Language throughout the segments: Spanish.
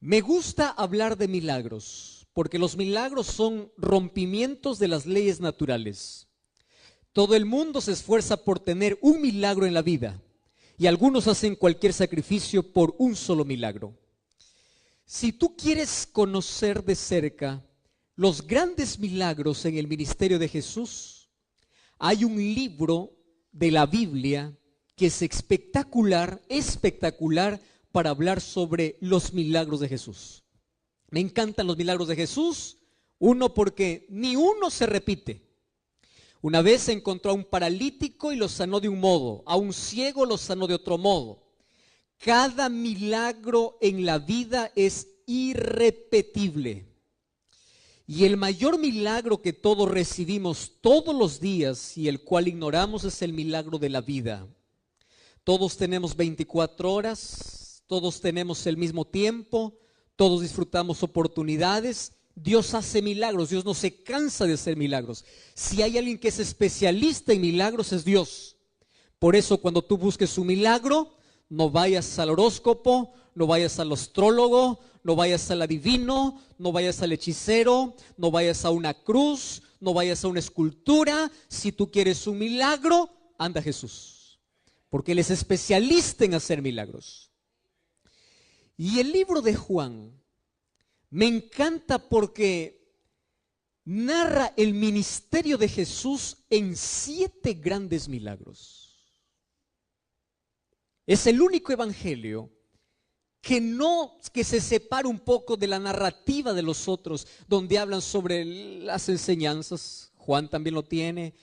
Me gusta hablar de milagros, porque los milagros son rompimientos de las leyes naturales. Todo el mundo se esfuerza por tener un milagro en la vida, y algunos hacen cualquier sacrificio por un solo milagro. Si tú quieres conocer de cerca los grandes milagros en el ministerio de Jesús, hay un libro de la Biblia que es espectacular para hablar sobre los milagros de Jesús. Me encantan los milagros de Jesús, uno porque ni uno se repite. Una vez encontró a un paralítico y lo sanó de un modo, a un ciego lo sanó de otro modo. Cada milagro en la vida es irrepetible. Y el mayor milagro que todos recibimos todos los días y el cual ignoramos es el milagro de la vida. Todos tenemos 24 horas, todos tenemos el mismo tiempo, todos disfrutamos oportunidades. Dios hace milagros, Dios no se cansa de hacer milagros. Si hay alguien que es especialista en milagros es Dios. Por eso cuando tú busques un milagro, no vayas al horóscopo, no vayas al astrólogo, no vayas al adivino, no vayas al hechicero, no vayas a una cruz, no vayas a una escultura. Si tú quieres un milagro, anda a Jesús, porque Él es especialista en hacer milagros. Y el libro de Juan me encanta porque narra el ministerio de Jesús en 7 grandes milagros. Es el único evangelio que se separa un poco de la narrativa de los otros, donde hablan sobre las enseñanzas. Juan también lo tiene.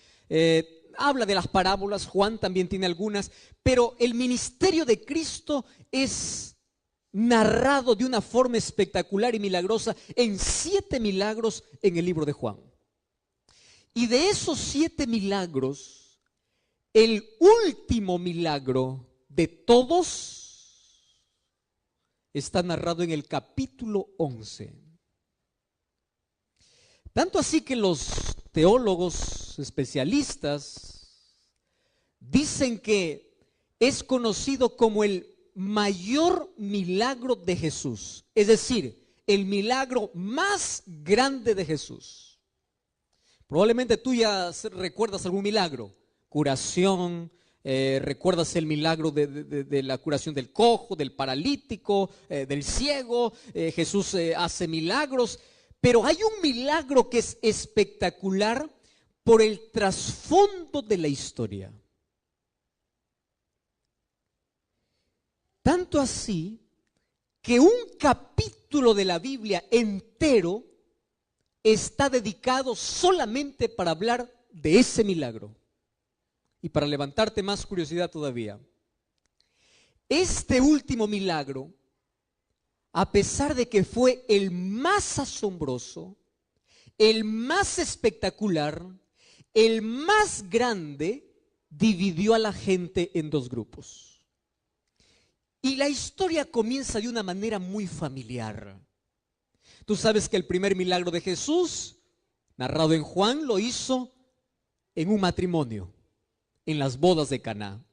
Habla de las parábolas, Juan también tiene algunas, pero el ministerio de Cristo es narrado de una forma espectacular y milagrosa en 7 milagros en el libro de Juan. Y de esos 7 milagros, el último milagro de todos está narrado en el capítulo 11. Tanto así que los teólogos especialistas dicen que es conocido como el mayor milagro de Jesús, es decir, el milagro más grande de Jesús. Probablemente tú ya recuerdas algún milagro, curación, recuerdas el milagro de la curación del cojo, del paralítico, del ciego. Jesús hace milagros, pero hay un milagro que es espectacular por el trasfondo de la historia. Tanto así que un capítulo de la Biblia entero está dedicado solamente para hablar de ese milagro. Y para levantarte más curiosidad todavía, este último milagro, a pesar de que fue el más asombroso, el más espectacular, el más grande, dividió a la gente en 2 grupos. Y la historia comienza de una manera muy familiar. Tú sabes que el primer milagro de Jesús, narrado en Juan, lo hizo en un matrimonio, en las bodas de Caná.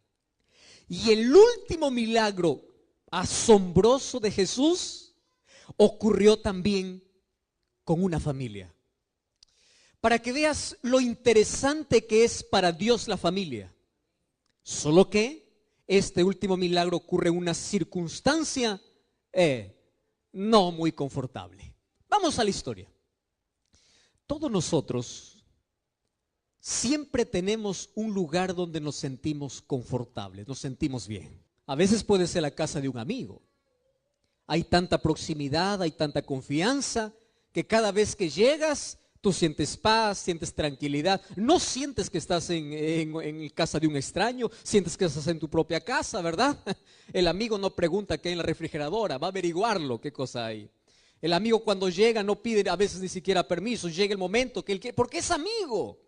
Y el último milagro asombroso de Jesús ocurrió también con una familia. Para que veas lo interesante que es para Dios la familia. Solo que este último milagro ocurre en una circunstancia no muy confortable. Vamos a la historia. Todos nosotros siempre tenemos un lugar donde nos sentimos confortables, nos sentimos bien. A veces puede ser la casa de un amigo. Hay tanta proximidad, hay tanta confianza, que cada vez que llegas, tú sientes paz, sientes tranquilidad. No sientes que estás en casa de un extraño, sientes que estás en tu propia casa, ¿verdad? El amigo no pregunta qué hay en la refrigeradora, va a averiguarlo, qué cosa hay. El amigo cuando llega no pide a veces ni siquiera permiso, llega el momento que él quiere, porque es amigo.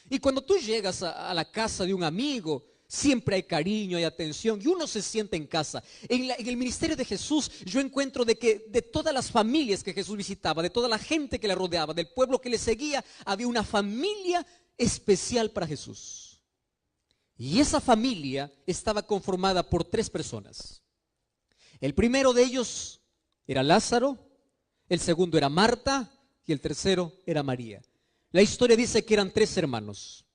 Y cuando tú llegas a la casa de un amigo, siempre hay cariño, hay atención y uno se siente en casa. En el ministerio de Jesús yo encuentro de que de todas las familias que Jesús visitaba, de toda la gente que le rodeaba, del pueblo que le seguía, había una familia especial para Jesús. Y esa familia estaba conformada por 3 personas. El primero de ellos era Lázaro, el segundo era Marta y el tercero era María. La historia dice que eran 3 hermanos.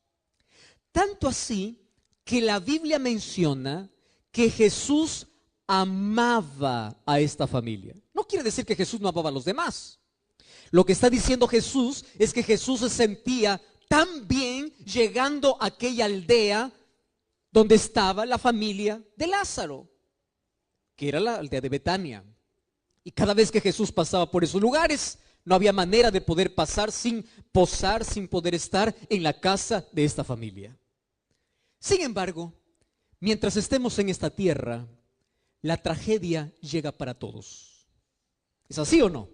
Tanto así que la Biblia menciona que Jesús amaba a esta familia. No quiere decir que Jesús no amaba a los demás. Lo que está diciendo Jesús es que Jesús se sentía tan bien llegando a aquella aldea donde estaba la familia de Lázaro, que era la aldea de Betania. Y cada vez que Jesús pasaba por esos lugares, no había manera de poder pasar sin posar, sin poder estar en la casa de esta familia. Sin embargo, mientras estemos en esta tierra, la tragedia llega para todos. ¿Es así o no?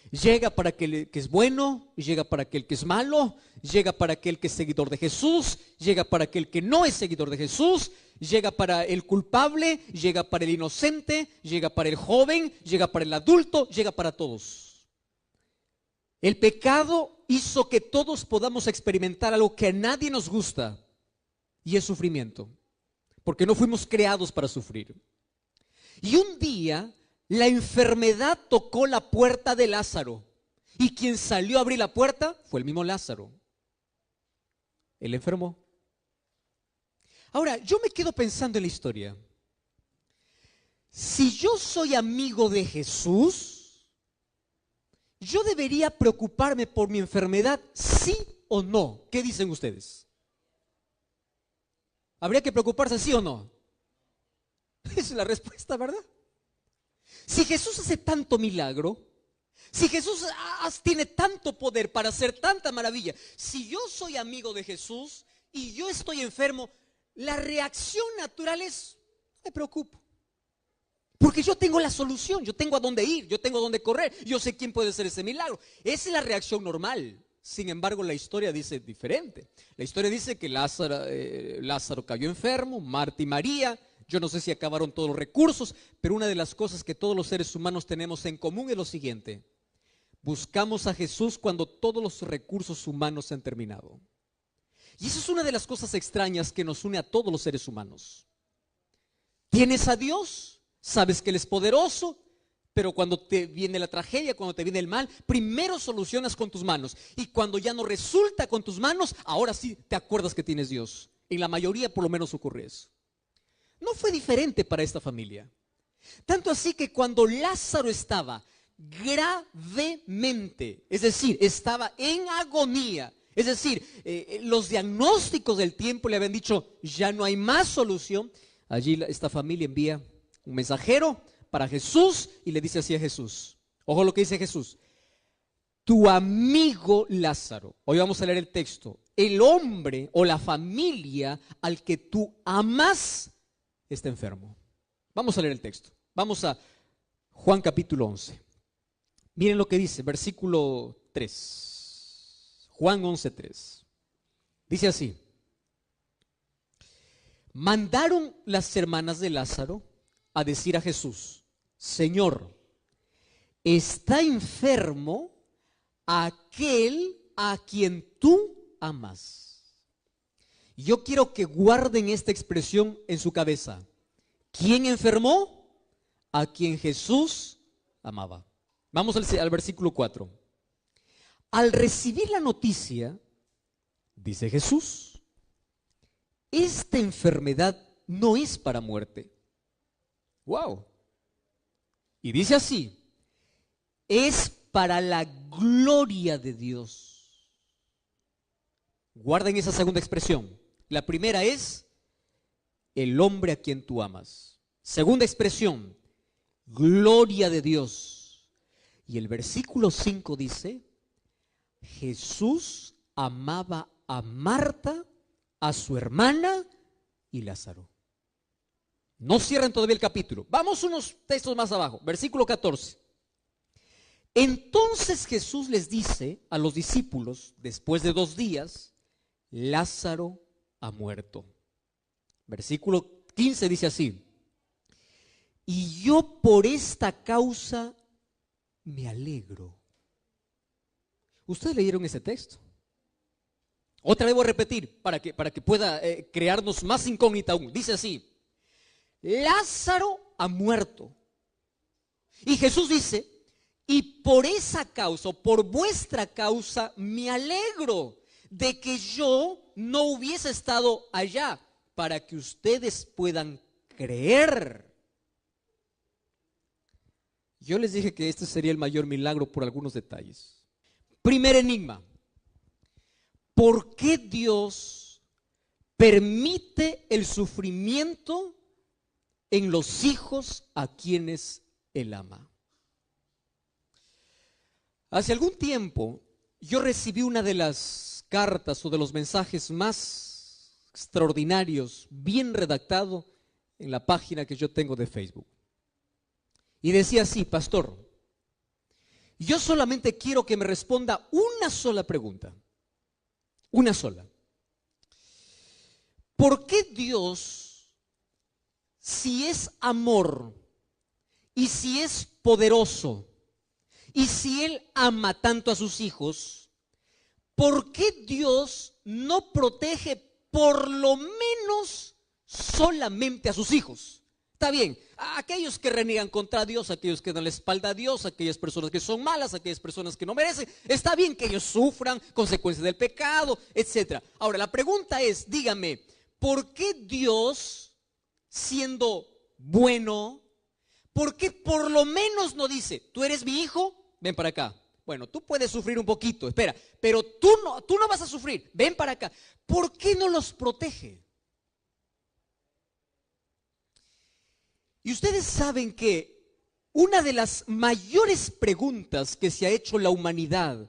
Llega para aquel que es bueno, llega para aquel que es malo, llega para aquel que es seguidor de Jesús, llega para aquel que no es seguidor de Jesús, llega para el culpable, llega para el inocente, llega para el joven, llega para el adulto, llega para todos. El pecado hizo que todos podamos experimentar algo que a nadie nos gusta, y es sufrimiento, porque no fuimos creados para sufrir. Y un día la enfermedad tocó la puerta de Lázaro, y quien salió a abrir la puerta fue el mismo Lázaro. Él enfermó. Ahora, yo me quedo pensando en la historia. Si yo soy amigo de Jesús, ¿yo debería preocuparme por mi enfermedad, sí o no? ¿Qué dicen ustedes? ¿Habría que preocuparse sí o no? Esa es la respuesta, ¿verdad? Si Jesús hace tanto milagro, si Jesús tiene tanto poder para hacer tanta maravilla, si yo soy amigo de Jesús y yo estoy enfermo, la reacción natural es, no me preocupo. Porque yo tengo la solución, yo tengo a dónde ir, yo tengo a dónde correr, yo sé quién puede hacer ese milagro. Esa es la reacción normal. Sin embargo, la historia dice diferente. La historia dice que Lázaro cayó enfermo, Marta y María. Yo no sé si acabaron todos los recursos, pero una de las cosas que todos los seres humanos tenemos en común es lo siguiente: buscamos a Jesús cuando todos los recursos humanos se han terminado. Y eso es una de las cosas extrañas que nos une a todos los seres humanos. Tienes a Dios, sabes que Él es poderoso, pero cuando te viene la tragedia, cuando te viene el mal, primero solucionas con tus manos. Y cuando ya no resulta con tus manos, ahora sí te acuerdas que tienes Dios. En la mayoría por lo menos ocurre eso. No fue diferente para esta familia. Tanto así que cuando Lázaro estaba gravemente, es decir, estaba en agonía, es decir, los diagnósticos del tiempo le habían dicho, ya no hay más solución. Allí esta familia envía un mensajero para Jesús y le dice así a Jesús. Ojo lo que dice Jesús: tu amigo Lázaro. Hoy vamos a leer el texto. El hombre o la familia al que tú amas está enfermo. Vamos a leer el texto. Vamos a Juan capítulo 11. Miren lo que dice, versículo 3. Juan 11:3. Dice así: mandaron las hermanas de Lázaro a decir a Jesús: Señor, está enfermo aquel a quien tú amas. Yo quiero que guarden esta expresión en su cabeza. ¿Quién enfermó? A quien Jesús amaba. Vamos al versículo 4. Al recibir la noticia, dice Jesús, esta enfermedad no es para muerte. Wow. Y dice así: es para la gloria de Dios. Guarden esa segunda expresión. La primera es el hombre a quien tú amas. Segunda expresión, gloria de Dios. Y el versículo 5 dice: Jesús amaba a Marta, a su hermana y Lázaro. No cierren todavía el capítulo. Vamos unos textos más abajo. Versículo 14. Entonces Jesús les dice a los discípulos, después de 2 días, Lázaro ha muerto. Versículo 15 dice así: y yo por esta causa me alegro. ¿Ustedes leyeron ese texto? Otra vez voy a repetir para que pueda crearnos más incógnita aún. Dice así: Lázaro ha muerto. Y Jesús dice, y por esa causa, o por vuestra causa, me alegro de que yo no hubiese estado allá, para que ustedes puedan creer. Yo les dije que este sería el mayor milagro por algunos detalles. Primer enigma: ¿por qué Dios permite el sufrimiento en los hijos a quienes Él ama? Hace algún tiempo yo recibí una de las cartas o de los mensajes más extraordinarios, bien redactado, en la página que yo tengo de Facebook. Y decía así: pastor, yo solamente quiero que me responda una sola pregunta. Una sola. ¿Por qué Dios, si es amor y si es poderoso y si Él ama tanto a sus hijos, por qué Dios no protege por lo menos solamente a sus hijos? Está bien, a aquellos que reniegan contra Dios, aquellos que dan la espalda a Dios, aquellas personas que son malas, aquellas personas que no merecen, está bien que ellos sufran consecuencias del pecado, etc. Ahora, la pregunta es, dígame, ¿por qué Dios, siendo bueno, por qué por lo menos no dice, tú eres mi hijo, ven para acá? Bueno, tú puedes sufrir un poquito, espera, pero tú no vas a sufrir, ven para acá. ¿Por qué no los protege? Y ustedes saben que una de las mayores preguntas que se ha hecho la humanidad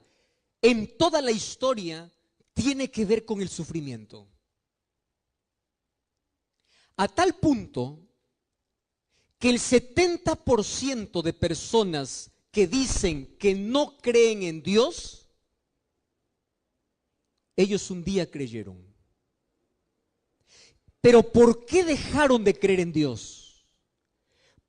en toda la historia tiene que ver con el sufrimiento. A tal punto que el 70% de personas que dicen que no creen en Dios, ellos un día creyeron. Pero ¿por qué dejaron de creer en Dios?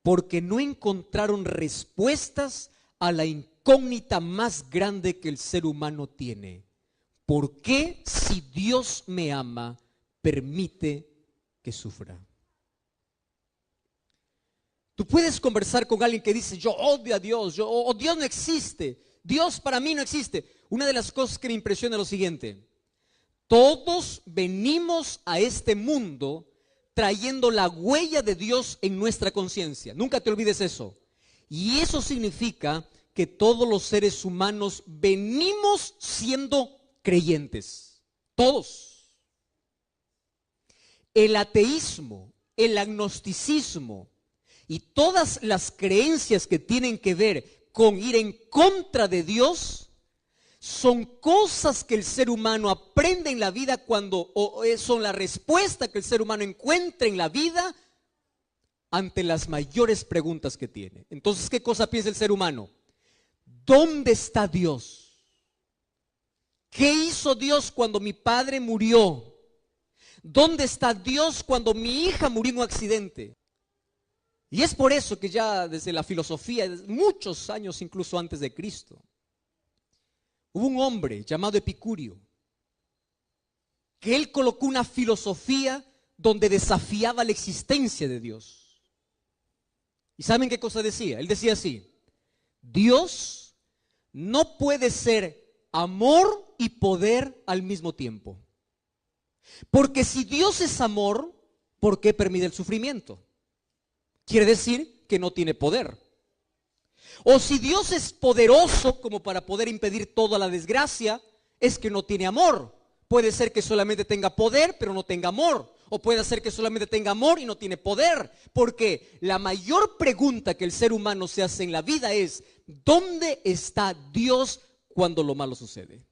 Porque no encontraron respuestas a la incógnita más grande que el ser humano tiene. ¿Por qué, si Dios me ama, permite que sufra? Tú puedes conversar con alguien que dice, yo odio a Dios, Dios no existe, Dios para mí no existe. Una de las cosas que me impresiona es lo siguiente: todos venimos a este mundo trayendo la huella de Dios en nuestra conciencia. Nunca te olvides eso. Y eso significa que todos los seres humanos venimos siendo creyentes. Todos. El ateísmo, el agnosticismo y todas las creencias que tienen que ver con ir en contra de Dios son cosas que el ser humano aprende en la vida son la respuesta que el ser humano encuentra en la vida ante las mayores preguntas que tiene. Entonces, ¿qué cosa piensa el ser humano? ¿Dónde está Dios? ¿Qué hizo Dios cuando mi padre murió? ¿Dónde está Dios cuando mi hija murió en un accidente? Y es por eso que ya desde la filosofía, muchos años incluso antes de Cristo, hubo un hombre llamado Epicurio, que él colocó una filosofía donde desafiaba la existencia de Dios. ¿Y saben qué cosa decía? Él decía así: Dios no puede ser amor y poder al mismo tiempo. Porque si Dios es amor, ¿por qué permite el sufrimiento? Quiere decir que no tiene poder. O si Dios es poderoso como para poder impedir toda la desgracia, es que no tiene amor. Puede ser que solamente tenga poder, pero no tenga amor. O puede ser que solamente tenga amor y no tiene poder. Porque la mayor pregunta que el ser humano se hace en la vida es: ¿dónde está Dios cuando lo malo sucede?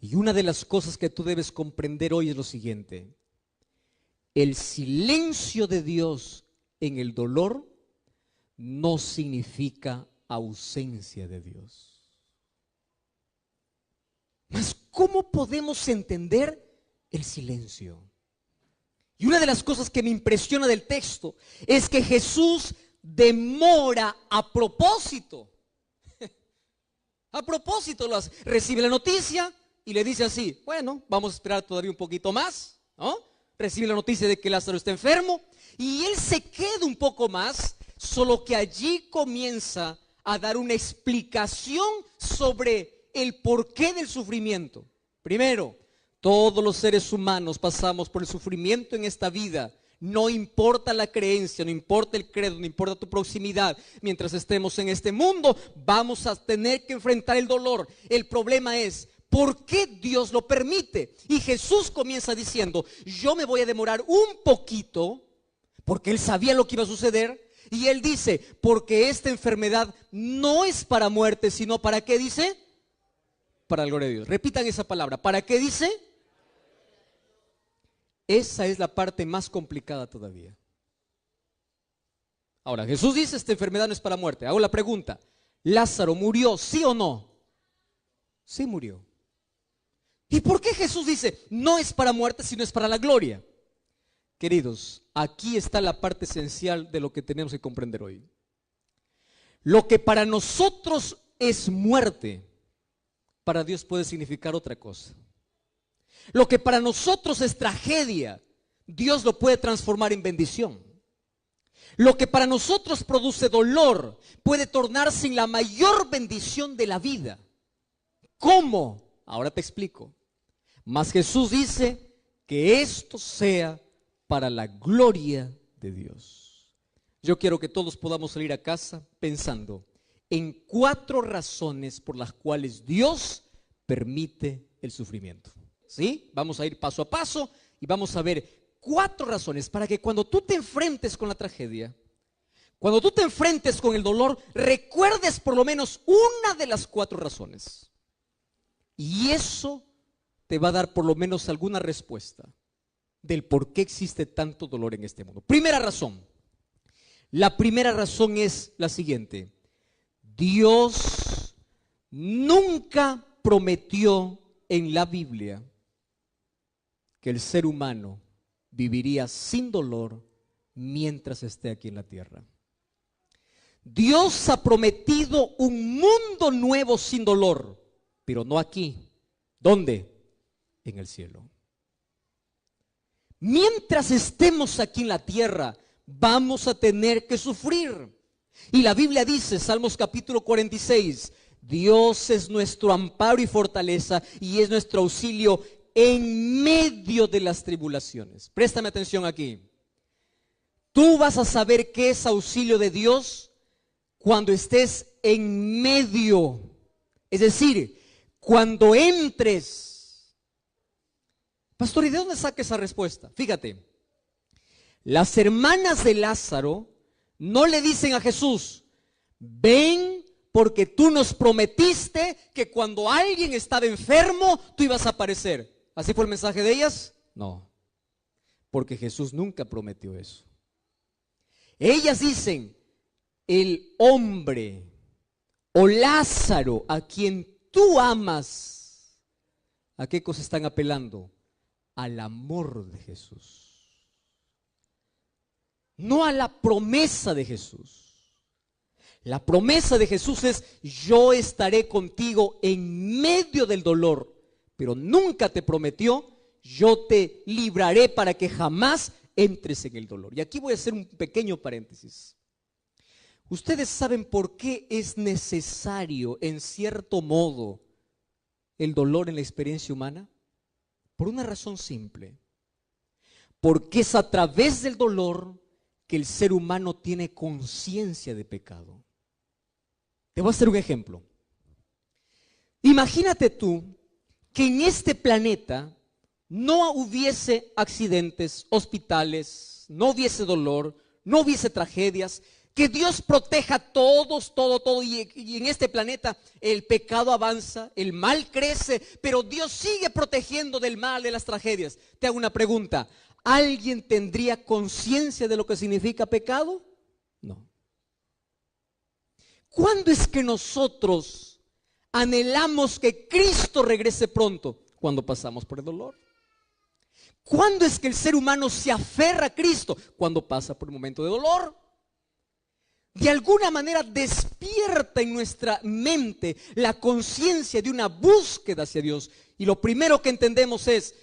Y una de las cosas que tú debes comprender hoy es lo siguiente: el silencio de Dios en el dolor no significa ausencia de Dios. Mas, ¿cómo podemos entender el silencio? Y una de las cosas que me impresiona del texto es que Jesús demora a propósito. A propósito lo hace. Recibe la noticia y le dice así: bueno, vamos a esperar todavía un poquito más, ¿no? Recibe la noticia de que Lázaro está enfermo y él se queda un poco más solo que allí comienza a dar una explicación sobre el porqué del sufrimiento. Primero, todos los seres humanos pasamos por el sufrimiento en esta vida. No importa la creencia, no importa el credo, no importa tu proximidad. Mientras estemos en este mundo, vamos a tener que enfrentar el dolor. El problema es, ¿por qué Dios lo permite? Y Jesús comienza diciendo, yo me voy a demorar un poquito, porque Él sabía lo que iba a suceder. Y Él dice, porque esta enfermedad no es para muerte, sino ¿para qué dice? Para la gloria de Dios. Repitan esa palabra. ¿Para qué dice? Esa es la parte más complicada todavía. Ahora, Jesús dice, esta enfermedad no es para muerte. Hago la pregunta, ¿Lázaro murió, sí o no? Sí murió. ¿Y por qué Jesús dice, no es para muerte, sino es para la gloria? Queridos, aquí está la parte esencial de lo que tenemos que comprender hoy. Lo que para nosotros es muerte, para Dios puede significar otra cosa. Lo que para nosotros es tragedia, Dios lo puede transformar en bendición. Lo que para nosotros produce dolor puede tornarse en la mayor bendición de la vida. ¿Cómo? Ahora te explico. Mas Jesús dice que esto sea para la gloria de Dios. Yo quiero que todos podamos salir a casa pensando en 4 razones por las cuales Dios permite el sufrimiento. ¿Sí? Vamos a ir paso a paso y vamos a ver 4 razones para que cuando tú te enfrentes con la tragedia, cuando tú te enfrentes con el dolor, recuerdes por lo menos una de las 4 razones. Y eso te va a dar por lo menos alguna respuesta del por qué existe tanto dolor en este mundo. Primera razón. La primera razón es la siguiente. Dios nunca prometió en la Biblia que el ser humano viviría sin dolor mientras esté aquí en la tierra. Dios ha prometido un mundo nuevo sin dolor, pero no aquí. ¿Dónde? En el cielo. Mientras estemos aquí en la tierra, vamos a tener que sufrir. Y la Biblia dice, Salmos capítulo 46, Dios es nuestro amparo y fortaleza y es nuestro auxilio en medio de las tribulaciones. Préstame atención aquí. Tú vas a saber qué es auxilio de Dios cuando estés en medio. Es decir, cuando entres. Pastor, ¿y de dónde saca esa respuesta? Fíjate, las hermanas de Lázaro no le dicen a Jesús, ven porque tú nos prometiste que cuando alguien estaba enfermo, tú ibas a aparecer. ¿Así fue el mensaje de ellas? No, porque Jesús nunca prometió eso. Ellas dicen, el hombre o Lázaro a quien tú amas, ¿a qué cosa están apelando? Al amor de Jesús. No a la promesa de Jesús. La promesa de Jesús es, yo estaré contigo en medio del dolor, pero nunca te prometió, yo te libraré para que jamás entres en el dolor. Y aquí voy a hacer un pequeño paréntesis. ¿Ustedes saben por qué es necesario, en cierto modo, el dolor en la experiencia humana? Por una razón simple. Porque es a través del dolor que el ser humano tiene conciencia de pecado. Te voy a hacer un ejemplo. Imagínate tú que en este planeta no hubiese accidentes, hospitales, no hubiese dolor, no hubiese tragedias, que Dios proteja a todos, todo, y en este planeta el pecado avanza, el mal crece, pero Dios sigue protegiendo del mal, de las tragedias. Te hago una pregunta, ¿alguien tendría conciencia de lo que significa pecado? No. ¿Cuándo es que nosotros anhelamos que Cristo regrese pronto? Cuando pasamos por el dolor. ¿Cuándo es que el ser humano se aferra a Cristo? Cuando pasa por un momento de dolor. De alguna manera despierta en nuestra mente la conciencia de una búsqueda hacia Dios. Y lo primero que entendemos es,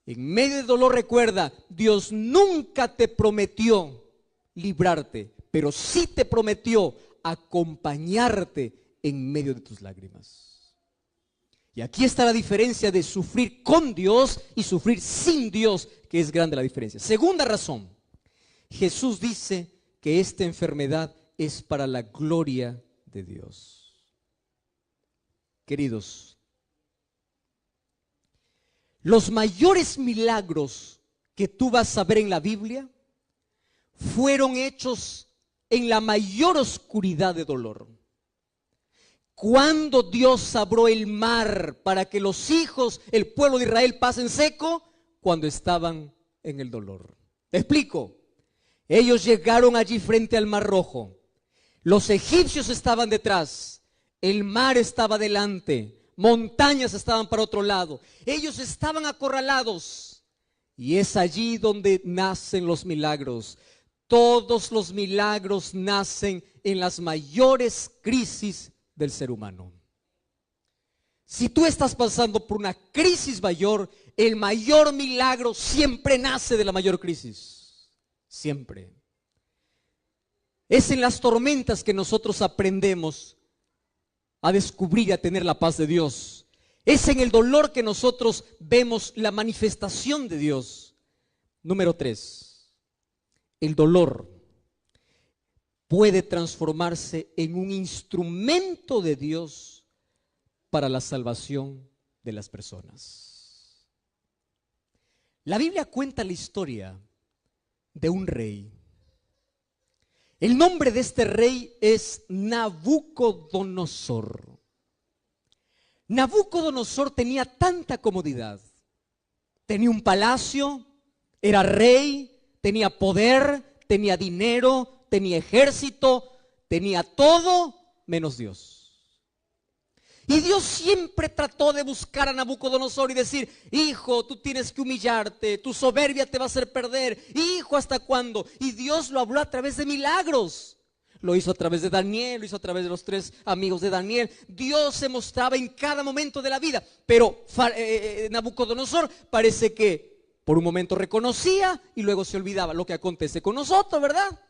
en medio del dolor recuerda, Dios nunca te prometió librarte, pero sí te prometió acompañarte en medio de tus lágrimas. Y aquí está la diferencia de sufrir con Dios y sufrir sin Dios, que es grande la diferencia. Segunda razón, Jesús dice que esta enfermedad es para la gloria de Dios. Queridos, los mayores milagros que tú vas a ver en la Biblia fueron hechos en la mayor oscuridad de dolor. Cuando Dios abrió el mar para que los hijos, el pueblo de Israel, pasen seco, cuando estaban en el dolor. Te explico. Ellos llegaron allí frente al Mar Rojo. Los egipcios estaban detrás. El mar estaba delante. Montañas estaban para otro lado. Ellos estaban acorralados. Y es allí donde nacen los milagros. Todos los milagros nacen en las mayores crisis del ser humano. Si tú estás pasando por una crisis mayor, el mayor milagro siempre nace de la mayor crisis. Siempre. Es en las tormentas que nosotros aprendemos a descubrir y a tener la paz de Dios. Es en el dolor que nosotros vemos la manifestación de Dios. Número 3. El dolor puede transformarse en un instrumento de Dios para la salvación de las personas. La Biblia cuenta la historia de un rey. El nombre de este rey es Nabucodonosor. Nabucodonosor tenía tanta comodidad. Tenía un palacio, era rey, tenía poder, tenía dinero, tenía ejército, tenía todo menos Dios. Y Dios siempre trató de buscar a Nabucodonosor y decir: hijo, tú tienes que humillarte, tu soberbia te va a hacer perder. Hijo, ¿hasta cuándo? Y Dios lo habló a través de milagros. Lo hizo a través de Daniel, lo hizo a través de los 3 amigos de Daniel. Dios se mostraba en cada momento de la vida. Pero Nabucodonosor parece que por un momento reconocía y luego se olvidaba. Lo que acontece con nosotros, ¿verdad?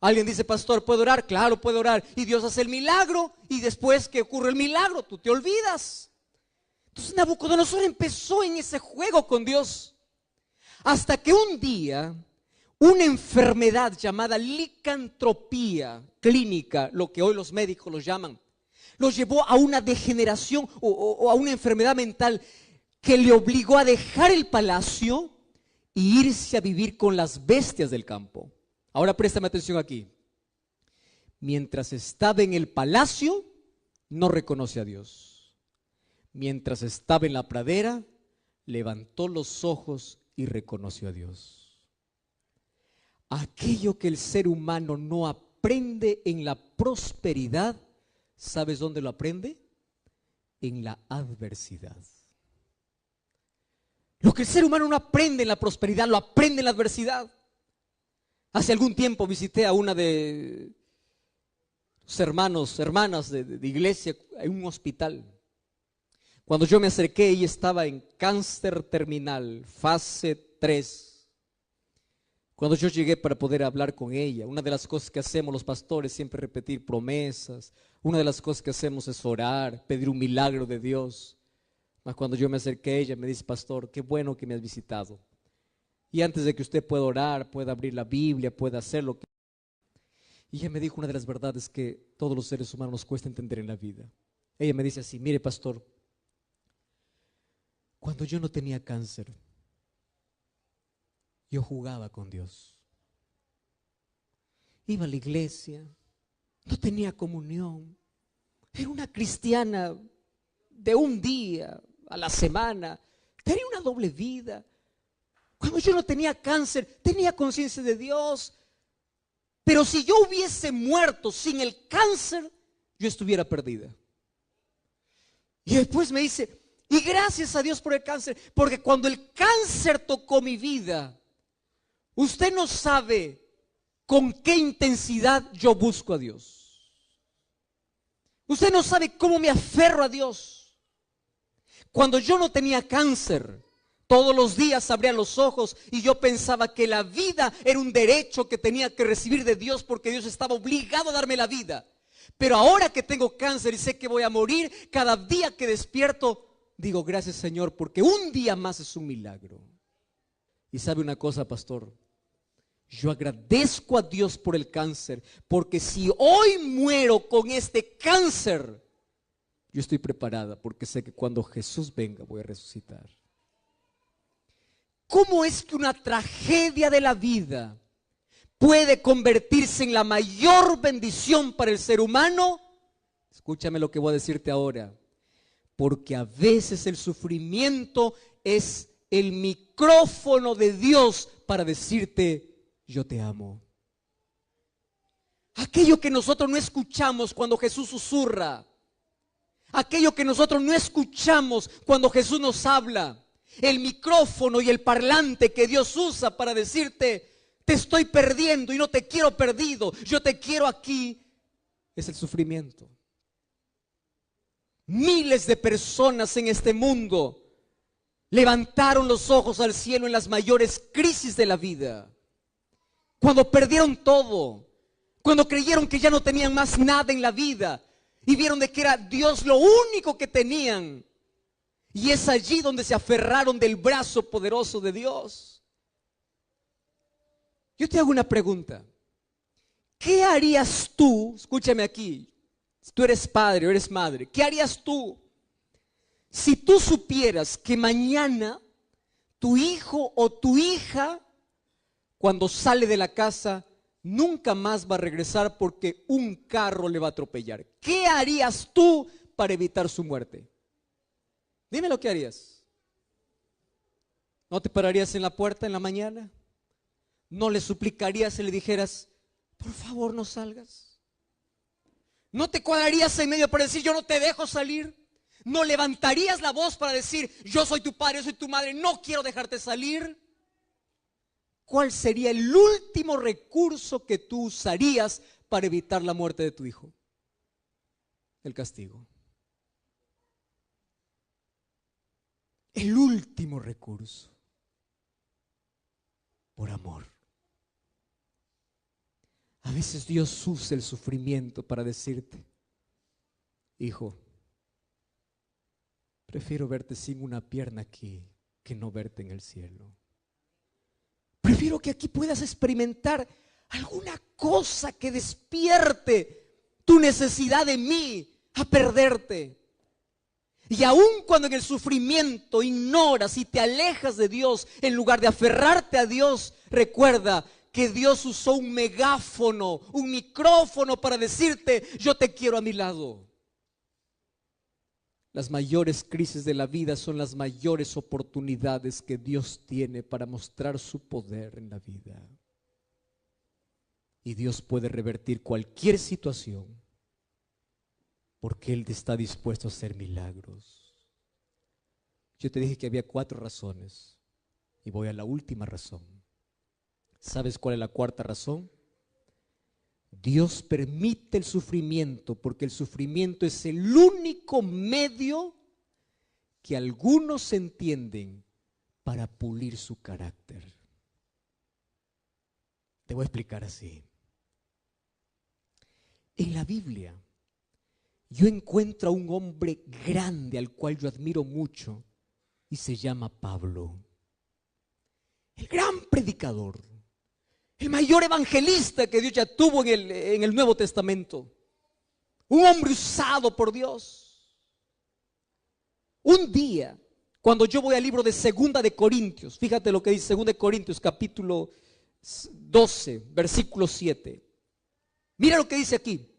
Alguien dice: pastor, ¿puedo orar? Claro, puede orar. Y Dios hace el milagro, y después que ocurre el milagro, tú te olvidas. Entonces Nabucodonosor empezó en ese juego con Dios. Hasta que un día, una enfermedad llamada licantropía clínica, lo que hoy los médicos los llaman, los llevó a una degeneración o a una enfermedad mental que le obligó a dejar el palacio e irse a vivir con las bestias del campo. Ahora préstame atención aquí. Mientras estaba en el palacio, no reconoce a Dios. Mientras estaba en la pradera, levantó los ojos y reconoció a Dios. Aquello que el ser humano no aprende en la prosperidad, ¿sabes dónde lo aprende? En la adversidad. Lo que el ser humano no aprende en la prosperidad, lo aprende en la adversidad. Hace algún tiempo visité a una de sus hermanas de iglesia en un hospital. Cuando yo me acerqué, ella estaba en cáncer terminal, fase 3. Cuando yo llegué para poder hablar con ella, una de las cosas que hacemos los pastores es siempre repetir promesas. Una de las cosas que hacemos es orar, pedir un milagro de Dios. Mas cuando yo me acerqué a ella, me dice: pastor, qué bueno que me has visitado. Y antes de que usted pueda orar, pueda abrir la Biblia, pueda hacer lo que... Y ella me dijo una de las verdades que todos los seres humanos nos cuesta entender en la vida. Ella me dice así: mire, pastor, cuando yo no tenía cáncer, yo jugaba con Dios. Iba a la iglesia, no tenía comunión. Era una cristiana de un día a la semana. Tenía una doble vida. Cuando yo no tenía cáncer, tenía conciencia de Dios. Pero si yo hubiese muerto sin el cáncer, yo estuviera perdida. Y después me dice: y gracias a Dios por el cáncer, porque cuando el cáncer tocó mi vida, usted no sabe con qué intensidad yo busco a Dios. Usted no sabe cómo me aferro a Dios. Cuando yo no tenía cáncer, Todos los días abría los ojos y yo pensaba que la vida era un derecho que tenía que recibir de Dios porque Dios estaba obligado a darme la vida. Pero ahora que tengo cáncer y sé que voy a morir, cada día que despierto, digo gracias Señor porque un día más es un milagro. Y sabe una cosa, pastor, yo agradezco a Dios por el cáncer, porque si hoy muero con este cáncer, yo estoy preparada porque sé que cuando Jesús venga voy a resucitar. ¿Cómo es que una tragedia de la vida puede convertirse en la mayor bendición para el ser humano? Escúchame lo que voy a decirte ahora. Porque a veces el sufrimiento es el micrófono de Dios para decirte, yo te amo. Aquello que nosotros no escuchamos cuando Jesús susurra. Aquello que nosotros no escuchamos cuando Jesús nos habla. El micrófono y el parlante que Dios usa para decirte, te estoy perdiendo y no te quiero perdido, yo te quiero aquí, es el sufrimiento. Miles de personas en este mundo levantaron los ojos al cielo en las mayores crisis de la vida. Cuando perdieron todo, cuando creyeron que ya no tenían más nada en la vida y vieron de que era Dios lo único que tenían. Y es allí donde se aferraron del brazo poderoso de Dios. Yo te hago una pregunta. ¿Qué harías tú? Escúchame aquí. Si tú eres padre o eres madre, ¿qué harías tú si tú supieras que mañana tu hijo o tu hija, cuando sale de la casa, nunca más va a regresar porque un carro le va a atropellar? ¿Qué harías tú para evitar su muerte? Dime lo que harías. ¿No te pararías en la puerta en la mañana? ¿No le suplicarías y le dijeras, por favor no salgas? ¿No te cuadrarías en medio para decir, yo no te dejo salir? ¿No levantarías la voz para decir, yo soy tu padre, yo soy tu madre, no quiero dejarte salir? ¿Cuál sería el último recurso que tú usarías para evitar la muerte de tu hijo? El castigo. El último recurso, por amor. A veces Dios usa el sufrimiento para decirte, hijo, prefiero verte sin una pierna aquí que no verte en el cielo. Prefiero que aquí puedas experimentar alguna cosa que despierte tu necesidad de mí a perderte. Y aun cuando en el sufrimiento ignoras y te alejas de Dios, en lugar de aferrarte a Dios, recuerda que Dios usó un megáfono, un micrófono para decirte, yo te quiero a mi lado. Las mayores crisis de la vida son las mayores oportunidades que Dios tiene para mostrar su poder en la vida. Y Dios puede revertir cualquier situación, porque Él está dispuesto a hacer milagros. Yo te dije que había 4 razones y voy a la última razón. ¿Sabes cuál es la 4ª razón? Dios permite el sufrimiento porque el sufrimiento es el único medio que algunos entienden para pulir su carácter. Te voy a explicar así. En la Biblia yo encuentro a un hombre grande al cual yo admiro mucho y se llama Pablo. El gran predicador, el mayor evangelista que Dios ya tuvo en el Nuevo Testamento. Un hombre usado por Dios. Un día, cuando yo voy al libro de 2 de Corintios, fíjate lo que dice 2 de Corintios capítulo 12, versículo 7. Mira lo que dice aquí.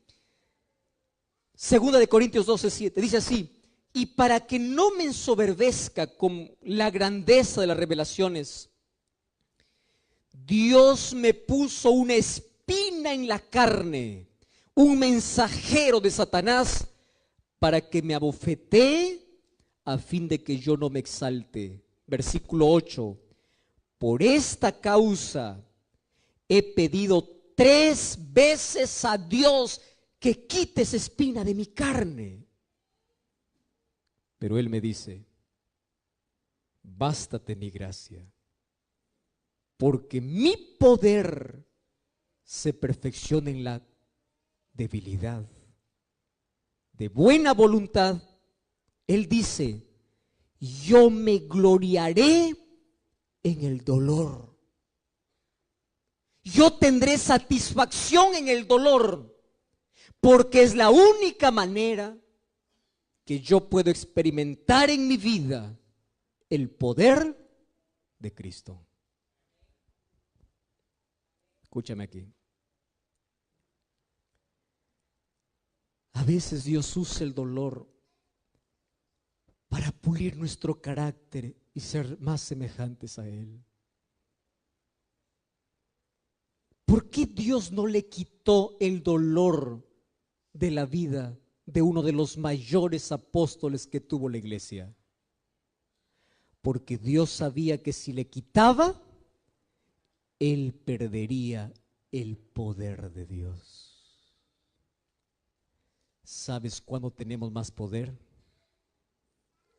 2 de Corintios 12, 7, dice así: y para que no me ensoberbezca con la grandeza de las revelaciones, Dios me puso una espina en la carne, un mensajero de Satanás, para que me abofetee a fin de que yo no me exalte. Versículo 8, por esta causa he pedido 3 veces a Dios que quite esa espina de mi carne. Pero Él me dice, bástate mi gracia, porque mi poder se perfecciona en la debilidad. De buena voluntad, Él dice, yo me gloriaré en el dolor. Yo tendré satisfacción en el dolor, porque es la única manera que yo puedo experimentar en mi vida el poder de Cristo. Escúchame aquí. A veces Dios usa el dolor para pulir nuestro carácter y ser más semejantes a Él. ¿Por qué Dios no le quitó el dolor de la vida de uno de los mayores apóstoles que tuvo la iglesia? Porque Dios sabía que si le quitaba, Él perdería el poder de Dios. ¿Sabes cuándo tenemos más poder?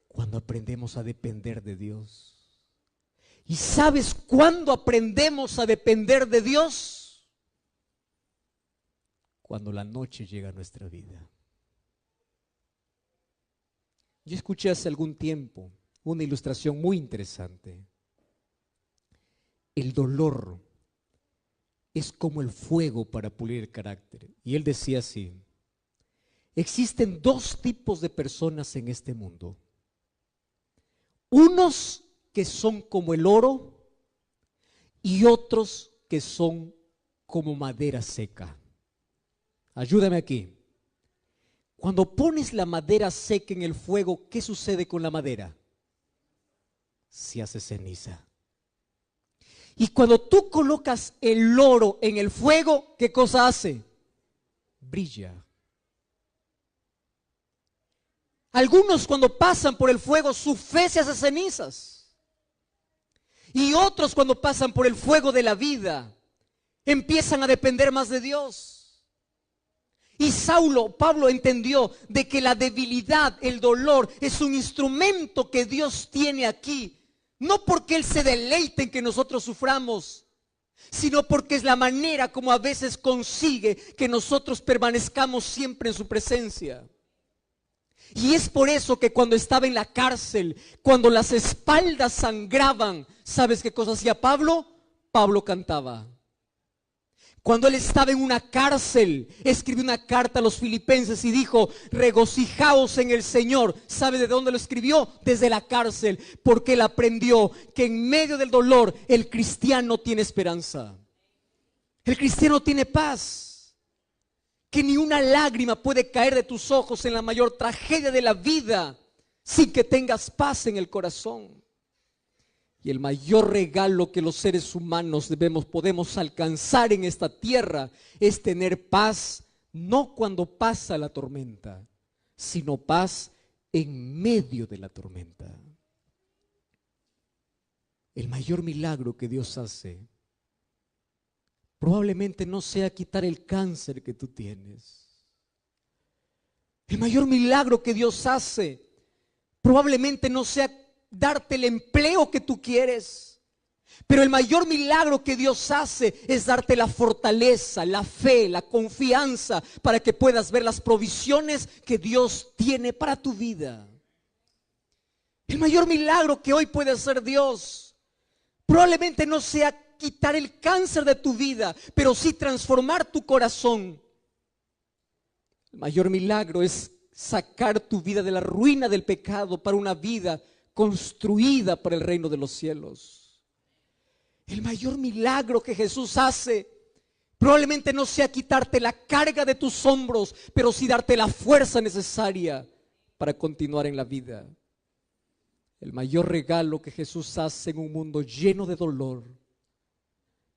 Cuando aprendemos a depender de Dios. ¿Y sabes cuándo aprendemos a depender de Dios? Cuando la noche llega a nuestra vida. Yo escuché hace algún tiempo una ilustración muy interesante. El dolor es como el fuego para pulir el carácter. Y él decía así: existen dos tipos de personas en este mundo. Unos que son como el oro y otros que son como madera seca. Ayúdame aquí. Cuando pones la madera seca en el fuego, ¿qué sucede con la madera? Se hace ceniza. Y cuando tú colocas el oro en el fuego, ¿qué cosa hace? Brilla. Algunos cuando pasan por el fuego, su fe se hace cenizas. Y otros cuando pasan por el fuego de la vida, empiezan a depender más de Dios. Y Pablo entendió de que la debilidad, el dolor, es un instrumento que Dios tiene aquí. No porque Él se deleite en que nosotros suframos, sino porque es la manera como a veces consigue que nosotros permanezcamos siempre en su presencia. Y es por eso que cuando estaba en la cárcel, cuando las espaldas sangraban, ¿sabes qué cosa hacía Pablo? Pablo cantaba. Cuando él estaba en una cárcel, escribió una carta a los filipenses y dijo: regocijaos en el Señor. ¿Sabe de dónde lo escribió? Desde la cárcel, porque él aprendió que en medio del dolor el cristiano tiene esperanza. El cristiano tiene paz. Que ni una lágrima puede caer de tus ojos en la mayor tragedia de la vida sin que tengas paz en el corazón. Y el mayor regalo que los seres humanos podemos alcanzar en esta tierra es tener paz, no cuando pasa la tormenta, sino paz en medio de la tormenta. El mayor milagro que Dios hace probablemente no sea quitar el cáncer que tú tienes. El mayor milagro que Dios hace probablemente no sea darte el empleo que tú quieres. Pero el mayor milagro que Dios hace es darte la fortaleza, la fe, la confianza para que puedas ver las provisiones que Dios tiene para tu vida. El mayor milagro que hoy puede hacer Dios probablemente no sea quitar el cáncer de tu vida, pero sí transformar tu corazón. El mayor milagro es sacar tu vida de la ruina del pecado para una vida construida para el reino de los cielos. El mayor milagro que Jesús hace probablemente no sea quitarte la carga de tus hombros, pero sí darte la fuerza necesaria para continuar en la vida. El mayor regalo que Jesús hace en un mundo lleno de dolor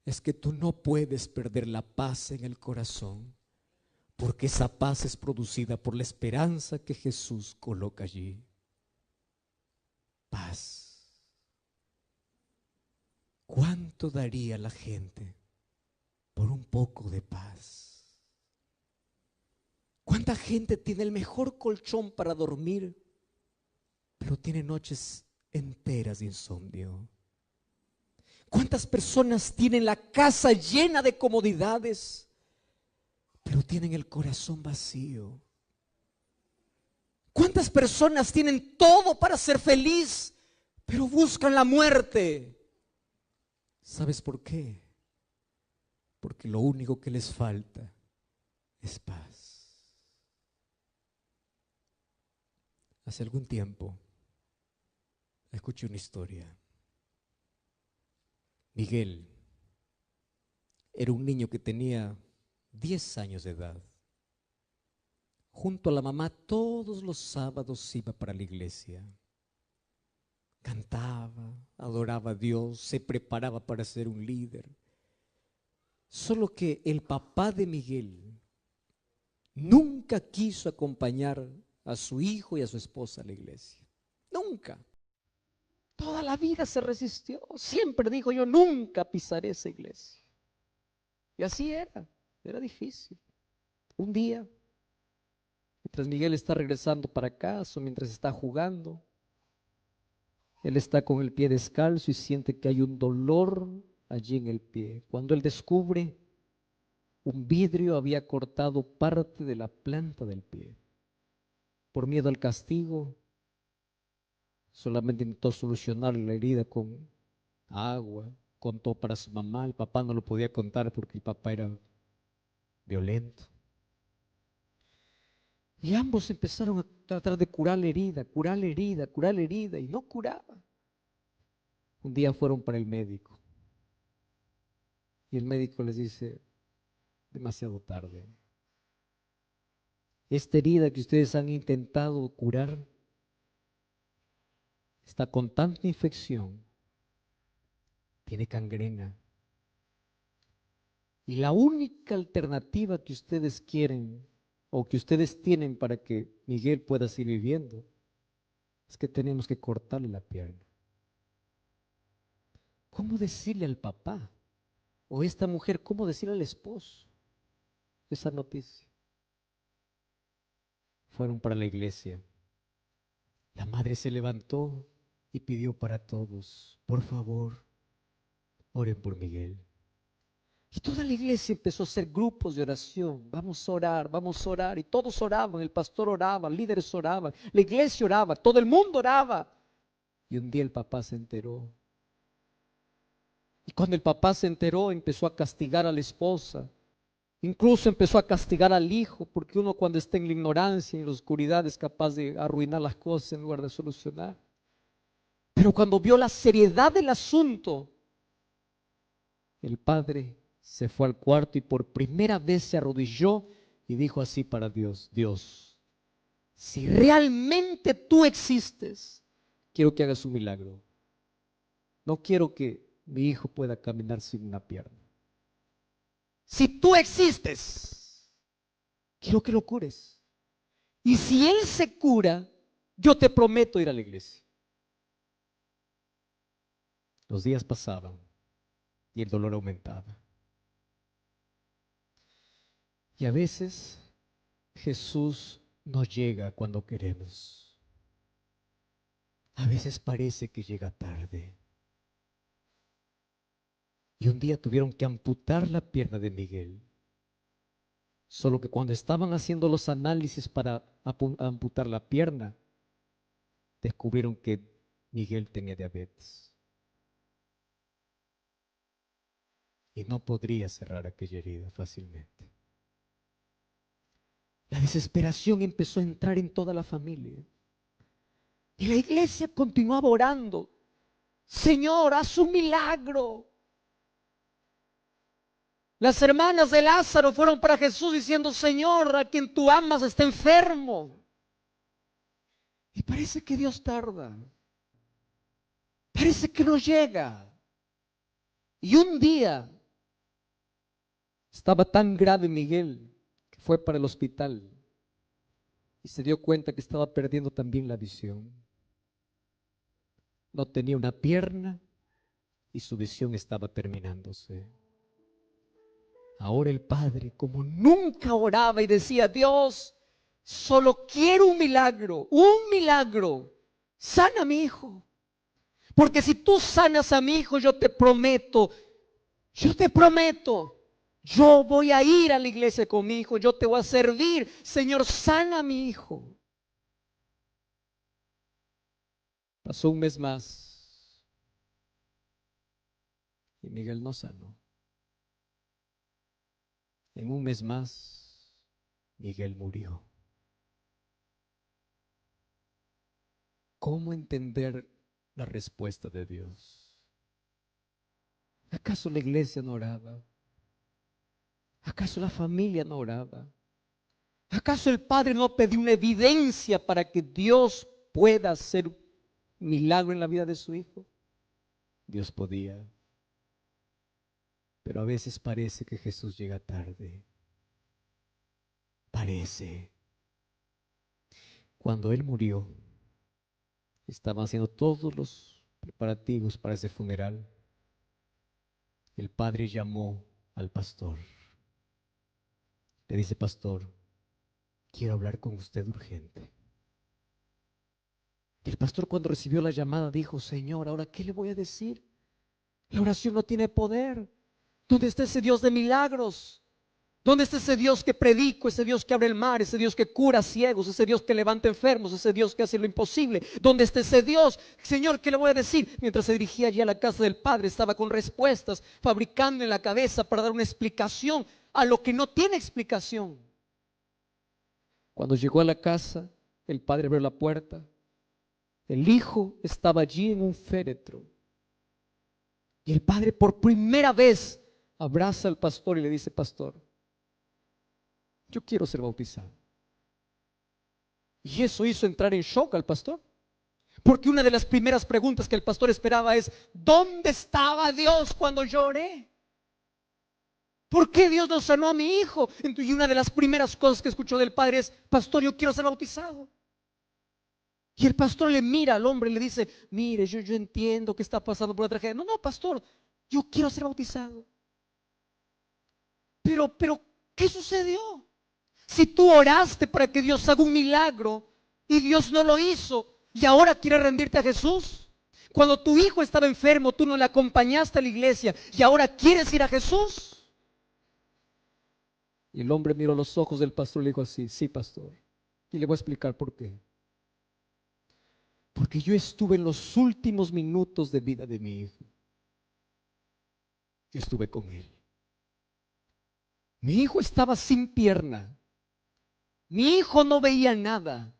es que tú no puedes perder la paz en el corazón, porque esa paz es producida por la esperanza que Jesús coloca allí. Paz. ¿Cuánto daría la gente por un poco de paz? ¿Cuánta gente tiene el mejor colchón para dormir, pero tiene noches enteras de insomnio? ¿Cuántas personas tienen la casa llena de comodidades, pero tienen el corazón vacío? ¿Cuántas personas tienen todo para ser feliz, pero buscan la muerte? ¿Sabes por qué? Porque lo único que les falta es paz. Hace algún tiempo escuché una historia. Miguel era un niño que tenía 10 años de edad. Junto a la mamá todos los sábados iba para la iglesia. Cantaba, adoraba a Dios, se preparaba para ser un líder. Solo que el papá de Miguel nunca quiso acompañar a su hijo y a su esposa a la iglesia. Nunca. Toda la vida se resistió. Siempre dijo: yo nunca pisaré esa iglesia. Y así era difícil. Un día, mientras Miguel está regresando para casa, mientras está jugando, él está con el pie descalzo y siente que hay un dolor allí en el pie. Cuando él descubre, un vidrio había cortado parte de la planta del pie. Por miedo al castigo, solamente intentó solucionar la herida con agua, contó para su mamá. El papá no lo podía contar porque el papá era violento. Y ambos empezaron a tratar de curar la herida, curar la herida, curar la herida, y no curaba. Un día fueron para el médico y el médico les dice: demasiado tarde. Esta herida que ustedes han intentado curar está con tanta infección, tiene gangrena. Y la única alternativa que ustedes quieren o que ustedes tienen para que Miguel pueda seguir viviendo es que tenemos que cortarle la pierna. ¿Cómo decirle al papá o esta mujer, cómo decirle al esposo esa noticia? Fueron para la iglesia. La madre se levantó y pidió para todos: por favor, oren por Miguel. Y toda la iglesia empezó a hacer grupos de oración. Vamos a orar, vamos a orar. Y todos oraban, el pastor oraba, líderes oraban, la iglesia oraba, todo el mundo oraba. Y un día el papá se enteró. Y cuando el papá se enteró, empezó a castigar a la esposa. Incluso empezó a castigar al hijo, porque uno cuando está en la ignorancia y en la oscuridad es capaz de arruinar las cosas en lugar de solucionar. Pero cuando vio la seriedad del asunto, el padre se fue al cuarto y por primera vez se arrodilló y dijo así para Dios: Dios, si realmente tú existes, quiero que hagas un milagro. No quiero que mi hijo pueda caminar sin una pierna. Si tú existes, quiero que lo cures. Y si él se cura, yo te prometo ir a la iglesia. Los días pasaban y el dolor aumentaba. Y a veces Jesús no llega cuando queremos. A veces parece que llega tarde. Y un día tuvieron que amputar la pierna de Miguel. Solo que cuando estaban haciendo los análisis para amputar la pierna, descubrieron que Miguel tenía diabetes. Y no podría cerrar aquella herida fácilmente. La desesperación empezó a entrar en toda la familia. Y la iglesia continuaba orando: Señor, haz un milagro. Las hermanas de Lázaro fueron para Jesús diciendo: Señor, a quien tú amas está enfermo. Y parece que Dios tarda. Parece que no llega. Y un día estaba tan grave Miguel que fue para el hospital y se dio cuenta que estaba perdiendo también la visión. No tenía una pierna y su visión estaba terminándose. Ahora el padre, como nunca oraba y decía: Dios, solo quiero un milagro, sana a mi hijo. Porque si tú sanas a mi hijo, yo te prometo, yo voy a ir a la iglesia con mi hijo, yo te voy a servir. Señor, sana a mi hijo. Pasó un mes más y Miguel no sanó. En un mes más, Miguel murió. ¿Cómo entender la respuesta de Dios? ¿Acaso la iglesia no oraba? ¿Acaso la familia no oraba? ¿Acaso el padre no pidió una evidencia para que Dios pueda hacer un milagro en la vida de su hijo? Dios podía, pero a veces parece que Jesús llega tarde. Parece. Cuando Él murió, estaban haciendo todos los preparativos para ese funeral. El padre llamó al pastor. Le dice: pastor, quiero hablar con usted urgente. Y el pastor, cuando recibió la llamada, dijo: Señor, ¿ahora qué le voy a decir? La oración no tiene poder. ¿Dónde está ese Dios de milagros? ¿Dónde está ese Dios que predico, ese Dios que abre el mar, ese Dios que cura ciegos, ese Dios que levanta enfermos, ese Dios que hace lo imposible? ¿Dónde está ese Dios? Señor, ¿qué le voy a decir? Mientras se dirigía allí a la casa del Padre, estaba con respuestas, fabricando en la cabeza para dar una explicación a lo que no tiene explicación. Cuando llegó a la casa, el Padre abrió la puerta. El Hijo estaba allí en un féretro. Y el Padre por primera vez abraza al pastor y le dice: pastor, yo quiero ser bautizado. Y eso hizo entrar en shock al pastor, porque una de las primeras preguntas que el pastor esperaba es: ¿dónde estaba Dios cuando yo oré? ¿Por qué Dios no sanó a mi hijo? Y una de las primeras cosas que escuchó del padre es: pastor, yo quiero ser bautizado. Y el pastor le mira al hombre y le dice: mire, yo entiendo que está pasando por una tragedia. No, no, pastor, yo quiero ser bautizado. Pero, ¿qué sucedió? Si tú oraste para que Dios haga un milagro y Dios no lo hizo, y ahora quieres rendirte a Jesús. Cuando tu hijo estaba enfermo, tú no le acompañaste a la iglesia y ahora quieres ir a Jesús. Y el hombre miró los ojos del pastor y le dijo así: sí, pastor. Y le voy a explicar por qué. Porque yo estuve en los últimos minutos de vida de mi hijo. Yo estuve con él. Mi hijo estaba sin pierna. Mi hijo no veía nada.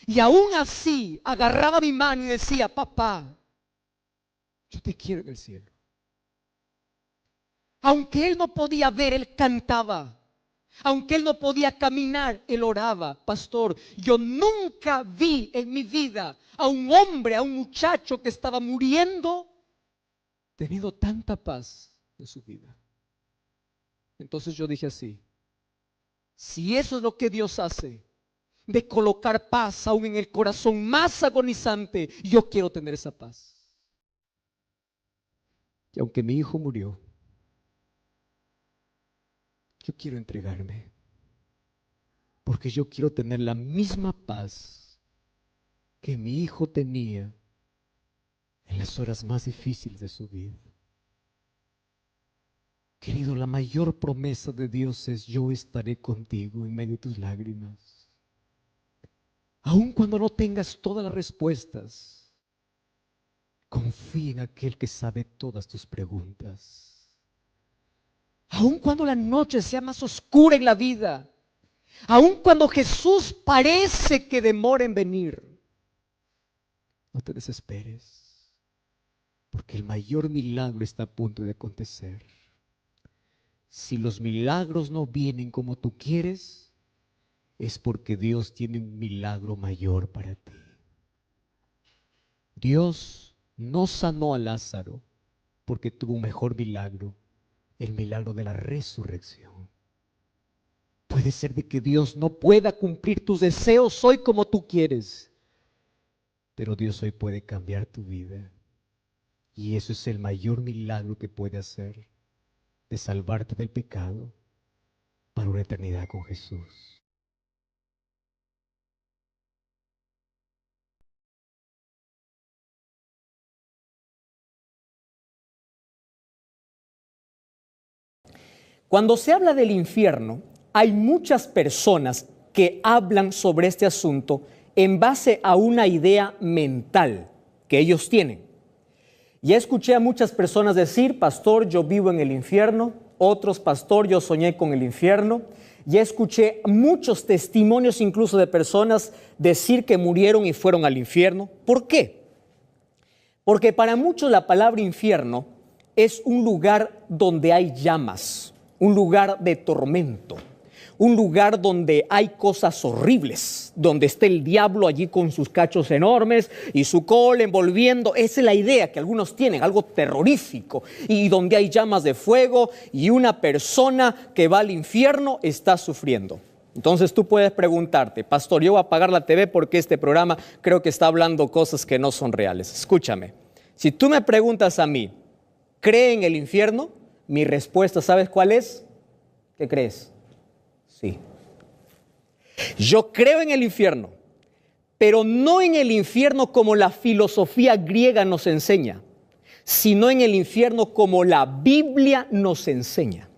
Y aún así agarraba mi mano y decía: papá, yo te quiero en el cielo. Aunque él no podía ver, él cantaba. Aunque él no podía caminar, él oraba. Pastor, yo nunca vi en mi vida a un hombre, a un muchacho que estaba muriendo, tenido tanta paz en su vida. Entonces yo dije así: si eso es lo que Dios hace, de colocar paz aún en el corazón más agonizante, yo quiero tener esa paz. Y aunque mi hijo murió, yo quiero entregarme, porque yo quiero tener la misma paz que mi hijo tenía en las horas más difíciles de su vida. Querido, la mayor promesa de Dios es: yo estaré contigo en medio de tus lágrimas. Aun cuando no tengas todas las respuestas, confía en aquel que sabe todas tus preguntas. Aun cuando la noche sea más oscura en la vida, aun cuando Jesús parece que demora en venir, no te desesperes, porque el mayor milagro está a punto de acontecer. Si los milagros no vienen como tú quieres, es porque Dios tiene un milagro mayor para ti. Dios no sanó a Lázaro porque tuvo un mejor milagro, el milagro de la resurrección. Puede ser de que Dios no pueda cumplir tus deseos hoy como tú quieres, pero Dios hoy puede cambiar tu vida. Y eso es el mayor milagro que puede hacer, de salvarte del pecado para una eternidad con Jesús. Cuando se habla del infierno, hay muchas personas que hablan sobre este asunto en base a una idea mental que ellos tienen. Ya escuché a muchas personas decir, pastor, yo vivo en el infierno. Otros, pastor, yo soñé con el infierno. Ya escuché muchos testimonios incluso de personas decir que murieron y fueron al infierno. ¿Por qué? Porque para muchos la palabra infierno es un lugar donde hay llamas, un lugar de tormento, un lugar donde hay cosas horribles, donde está el diablo allí con sus cachos enormes y su cola envolviendo. Esa es la idea que algunos tienen, algo terrorífico, y donde hay llamas de fuego y una persona que va al infierno está sufriendo. Entonces tú puedes preguntarte, pastor, yo voy a apagar la TV porque este programa creo que está hablando cosas que no son reales. Escúchame, si tú me preguntas a mí, ¿cree en el infierno? Mi respuesta, ¿sabes cuál es? ¿Qué crees? Sí. Yo creo en el infierno, pero no en el infierno como la filosofía griega nos enseña, sino en el infierno como la Biblia nos enseña.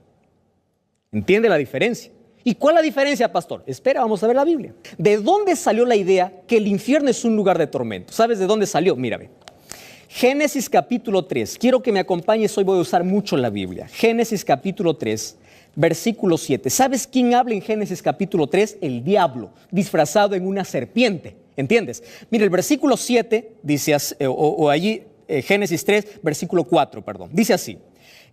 ¿Entiende la diferencia? ¿Y cuál es la diferencia, pastor? Espera, vamos a ver la Biblia. ¿De dónde salió la idea que el infierno es un lugar de tormento? ¿Sabes de dónde salió? Mírame. Génesis capítulo 3. Quiero que me acompañes, hoy voy a usar mucho la Biblia. Génesis capítulo 3. Versículo 7. ¿Sabes quién habla en Génesis capítulo 3? El diablo, disfrazado en una serpiente. ¿Entiendes? Mira, el versículo 7 dice, Génesis 3, versículo 4, perdón. Dice así.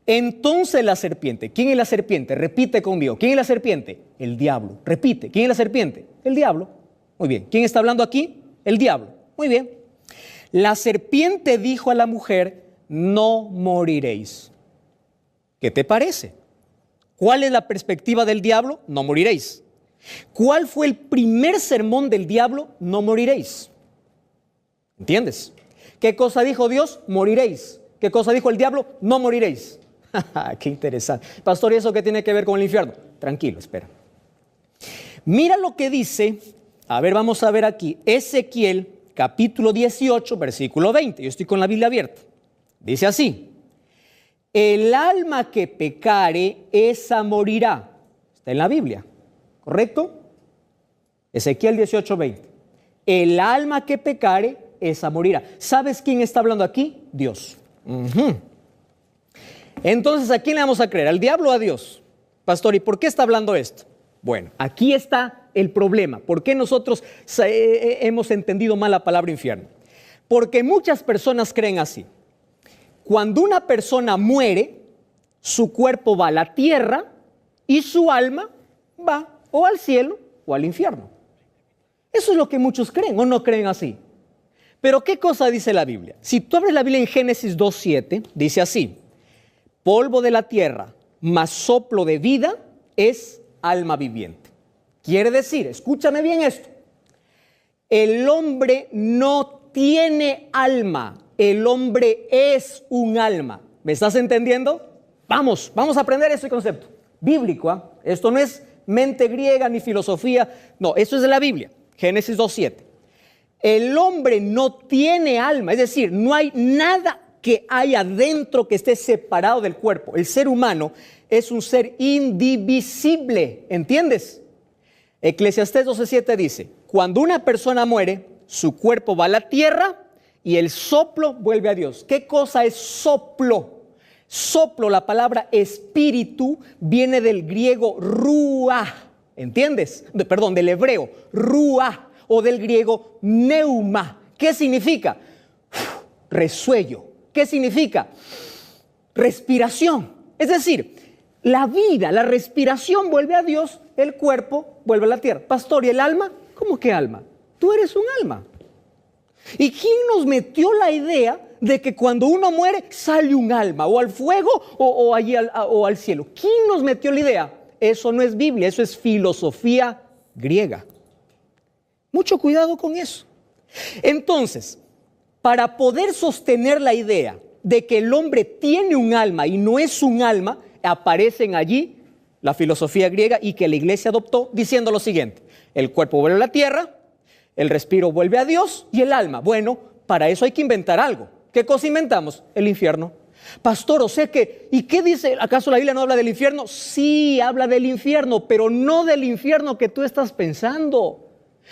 Entonces la serpiente. ¿Quién es la serpiente? Repite conmigo. ¿Quién es la serpiente? El diablo. Repite. ¿Quién es la serpiente? El diablo. Muy bien. ¿Quién está hablando aquí? El diablo. Muy bien. La serpiente dijo a la mujer, no moriréis. ¿Qué te parece? ¿Cuál es la perspectiva del diablo? No moriréis. ¿Cuál fue el primer sermón del diablo? No moriréis. ¿Entiendes? ¿Qué cosa dijo Dios? Moriréis. ¿Qué cosa dijo el diablo? No moriréis. Qué interesante. Pastor, ¿y eso qué tiene que ver con el infierno? Tranquilo, espera. Mira lo que dice, a ver, vamos a ver aquí, Ezequiel capítulo 18, versículo 20. Yo estoy con la Biblia abierta. Dice así. El alma que pecare, esa morirá. Está en la Biblia, ¿correcto? Ezequiel 18, 20. El alma que pecare, esa morirá. ¿Sabes quién está hablando aquí? Dios. Entonces, ¿a quién le vamos a creer? ¿Al diablo o a Dios? Pastor, ¿y por qué está hablando esto? Bueno, aquí está el problema. ¿Por qué nosotros hemos entendido mal la palabra infierno? Porque muchas personas creen así. Cuando una persona muere, su cuerpo va a la tierra y su alma va o al cielo o al infierno. Eso es lo que muchos creen, ¿o no creen así? Pero ¿qué cosa dice la Biblia? Si tú abres la Biblia en Génesis 2:7, dice así, polvo de la tierra más soplo de vida es alma viviente. Quiere decir, escúchame bien esto, el hombre no tiene alma, el hombre es un alma. ¿Me estás entendiendo? Vamos a aprender ese concepto bíblico, ¿eh? Esto no es mente griega ni filosofía, no, esto es de la Biblia, Génesis 2:7. El hombre no tiene alma, es decir, no hay nada que hay adentro que esté separado del cuerpo. El ser humano es un ser indivisible, ¿entiendes? Eclesiastés 12:7 dice, cuando una persona muere, su cuerpo va a la tierra y el soplo vuelve a Dios. ¿Qué cosa es soplo? Soplo, la palabra espíritu, viene del griego ruah, ¿entiendes? Perdón, del hebreo, ruah, o del griego neuma. ¿Qué significa? Resuello. ¿Qué significa? Respiración. Es decir, la vida, la respiración vuelve a Dios, el cuerpo vuelve a la tierra. Pastor, ¿y el alma? ¿Cómo que alma? Tú eres un alma. ¿Y quién nos metió la idea de que cuando uno muere sale un alma o al fuego o al cielo? ¿Quién nos metió la idea? Eso no es Biblia, eso es filosofía griega. Mucho cuidado con eso. Entonces, para poder sostener la idea de que el hombre tiene un alma y no es un alma, aparecen allí la filosofía griega y que la iglesia adoptó diciendo lo siguiente: el cuerpo vuelve a la tierra, el respiro vuelve a Dios y el alma. Bueno, para eso hay que inventar algo. ¿Qué cosa inventamos? El infierno. Pastor, o sea que, ¿y qué dice? ¿Acaso la Biblia no habla del infierno? Sí, habla del infierno, pero no del infierno que tú estás pensando.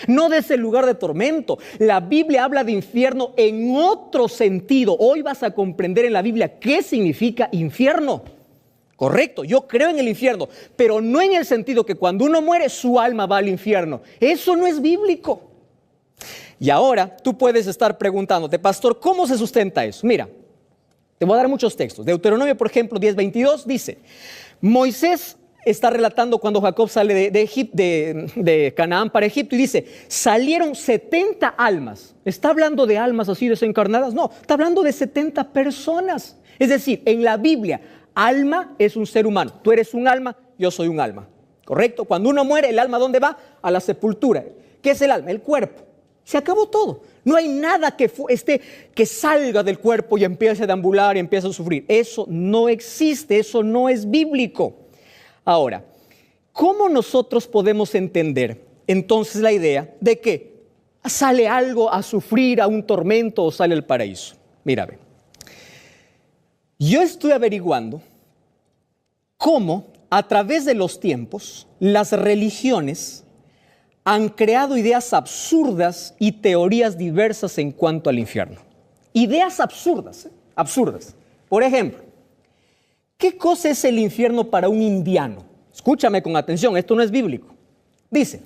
No de ese lugar de tormento. La Biblia habla de infierno en otro sentido. Hoy vas a comprender en la Biblia qué significa infierno. Correcto, yo creo en el infierno, pero no en el sentido que cuando uno muere su alma va al infierno. Eso no es bíblico. Y ahora tú puedes estar preguntándote, pastor, ¿cómo se sustenta eso? Mira, te voy a dar muchos textos. Deuteronomio, por ejemplo, 10:22 dice, Moisés está relatando cuando Jacob sale de Canaán para Egipto y dice, salieron 70 almas. ¿Está hablando de almas así desencarnadas? No, está hablando de 70 personas. Es decir, en la Biblia, alma es un ser humano. Tú eres un alma, yo soy un alma. ¿Correcto? Cuando uno muere, ¿el alma dónde va? A la sepultura. ¿Qué es el alma? El cuerpo. Se acabó todo. No hay nada que salga del cuerpo y empiece a deambular y empiece a sufrir. Eso no existe, eso no es bíblico. Ahora, ¿cómo nosotros podemos entender entonces la idea de que sale algo a sufrir, a un tormento o sale al paraíso? Mira, ve. Yo estoy averiguando cómo a través de los tiempos las religiones han creado ideas absurdas y teorías diversas en cuanto al infierno. Ideas absurdas, absurdas. Por ejemplo, ¿qué cosa es el infierno para un indiano? Escúchame con atención, esto no es bíblico. Dice,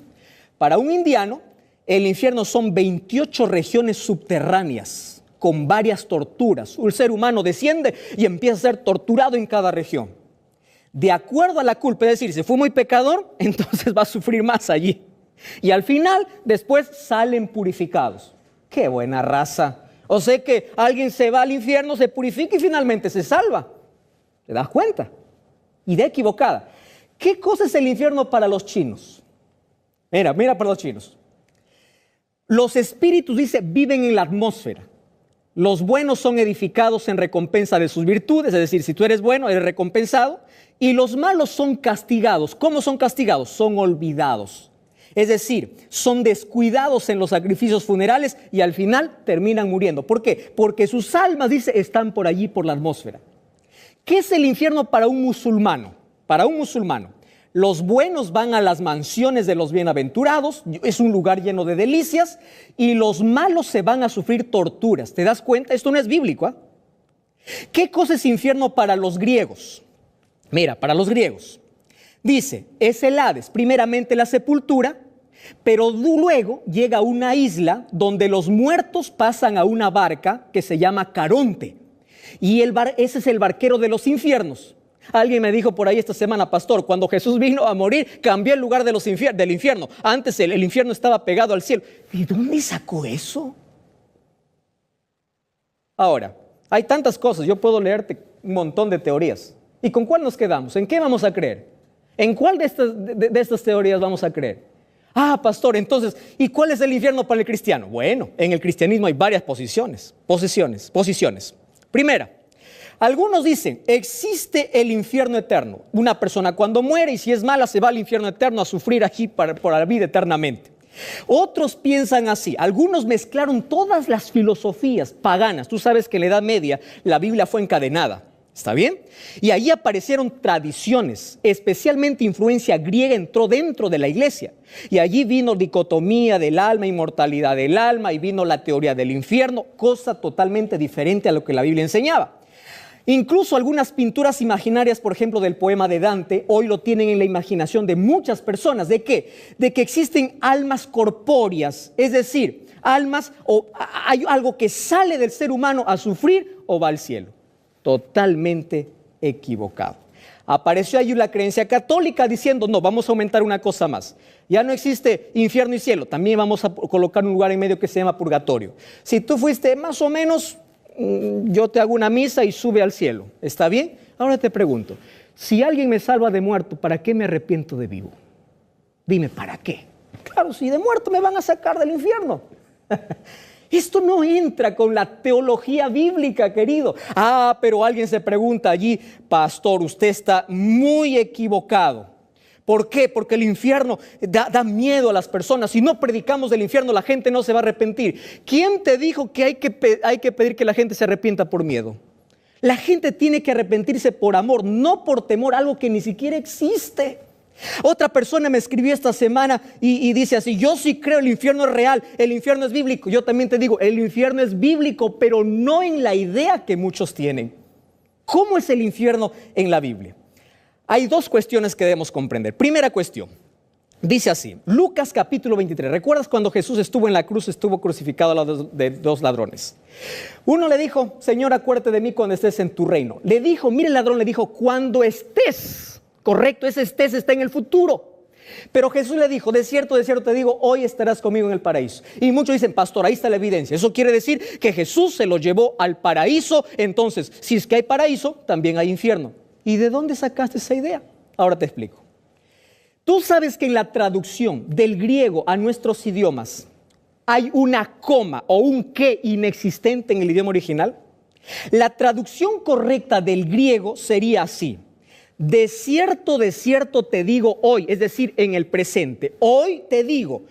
para un indiano, el infierno son 28 regiones subterráneas con varias torturas. Un ser humano desciende y empieza a ser torturado en cada región. De acuerdo a la culpa, es decir, si fue muy pecador, entonces va a sufrir más allí. Y al final, después salen purificados. ¡Qué buena raza! O sea que alguien se va al infierno, se purifica y finalmente se salva. ¿Te das cuenta? Idea equivocada. ¿Qué cosa es el infierno para los chinos? Mira para los chinos. Los espíritus, dice, viven en la atmósfera. Los buenos son edificados en recompensa de sus virtudes, es decir, si tú eres bueno, eres recompensado. Y los malos son castigados. ¿Cómo son castigados? Son olvidados. Es decir, son descuidados en los sacrificios funerales y al final terminan muriendo. ¿Por qué? Porque sus almas, dice, están por allí, por la atmósfera. ¿Qué es el infierno para un musulmano? Para un musulmano, los buenos van a las mansiones de los bienaventurados, es un lugar lleno de delicias, y los malos se van a sufrir torturas. ¿Te das cuenta? Esto no es bíblico, ¿eh? ¿Qué cosa es infierno para los griegos? Mira, para los griegos, dice, es el Hades, primeramente la sepultura, pero luego llega a una isla donde los muertos pasan a una barca que se llama Caronte. Y ese es el barquero de los infiernos. Alguien me dijo por ahí esta semana, pastor, cuando Jesús vino a morir, cambió el lugar del infierno. Antes el infierno estaba pegado al cielo. ¿De dónde sacó eso? Ahora, hay tantas cosas, yo puedo leerte un montón de teorías. ¿Y con cuál nos quedamos? ¿En qué vamos a creer? ¿En cuál de estas teorías vamos a creer? Ah, pastor, entonces, ¿y cuál es el infierno para el cristiano? Bueno, en el cristianismo hay varias posiciones. Primera, algunos dicen, existe el infierno eterno. Una persona cuando muere y si es mala se va al infierno eterno a sufrir aquí por la vida eternamente. Otros piensan así. Algunos mezclaron todas las filosofías paganas. Tú sabes que en la Edad Media la Biblia fue encadenada. ¿Está bien? Y ahí aparecieron tradiciones, especialmente influencia griega entró dentro de la iglesia. Y allí vino dicotomía del alma, inmortalidad del alma, y vino la teoría del infierno, cosa totalmente diferente a lo que la Biblia enseñaba. Incluso algunas pinturas imaginarias, por ejemplo, del poema de Dante, hoy lo tienen en la imaginación de muchas personas. ¿De qué? De que existen almas corpóreas, es decir, almas o hay algo que sale del ser humano a sufrir o va al cielo. Totalmente equivocado. Apareció allí la creencia católica diciendo, no, vamos a aumentar una cosa más. Ya no existe infierno y cielo, también vamos a colocar un lugar en medio que se llama purgatorio. Si tú fuiste más o menos, yo te hago una misa y sube al cielo. ¿Está bien? Ahora te pregunto, si alguien me salva de muerto, ¿para qué me arrepiento de vivo? Dime, ¿para qué? Claro, si de muerto me van a sacar del infierno. Esto no entra con la teología bíblica, querido. Ah, pero alguien se pregunta allí, pastor, usted está muy equivocado. ¿Por qué? Porque el infierno da miedo a las personas. Si no predicamos del infierno, la gente no se va a arrepentir. ¿Quién te dijo que hay que pedir que la gente se arrepienta por miedo? La gente tiene que arrepentirse por amor, no por temor, algo que ni siquiera existe. Otra persona me escribió esta semana y dice así: yo sí creo el infierno es real, el infierno es bíblico. Yo también te digo, el infierno es bíblico, pero no en la idea que muchos tienen. ¿Cómo es el infierno en la Biblia? Hay dos cuestiones que debemos comprender. Primera cuestión, dice así, Lucas capítulo 23. ¿Recuerdas cuando Jesús estuvo en la cruz, estuvo crucificado al lado de dos ladrones? Uno le dijo: Señor, acuérdate de mí cuando estés en tu reino. Le dijo, mire, el ladrón le dijo, cuando estés. Correcto, ese estés está en el futuro. Pero Jesús le dijo: de cierto te digo, hoy estarás conmigo en el paraíso. Y muchos dicen: pastor, ahí está la evidencia. Eso quiere decir que Jesús se lo llevó al paraíso. Entonces, si es que hay paraíso, también hay infierno. ¿Y de dónde sacaste esa idea? Ahora te explico. Tú sabes que en la traducción del griego a nuestros idiomas hay una coma o un que inexistente en el idioma original. La traducción correcta del griego sería así: de cierto te digo hoy, es decir, en el presente. Hoy te digo,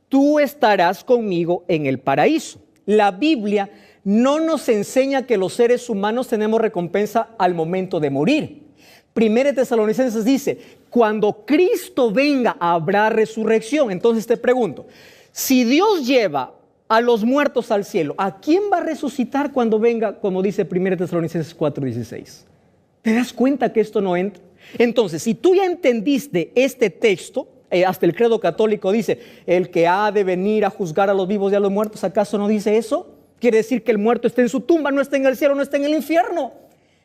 tú estarás conmigo en el paraíso. La Biblia no nos enseña que los seres humanos tenemos recompensa al momento de morir. Primera Tesalonicenses dice: cuando Cristo venga habrá resurrección. Entonces te pregunto, si Dios lleva a los muertos al cielo, ¿a quién va a resucitar cuando venga? Como dice Primera Tesalonicenses 4:16. ¿Te das cuenta que esto no entra? Entonces, si tú ya entendiste este texto, hasta el credo católico dice: el que ha de venir a juzgar a los vivos y a los muertos, ¿acaso no dice eso? Quiere decir que el muerto está en su tumba, no está en el cielo, no está en el infierno.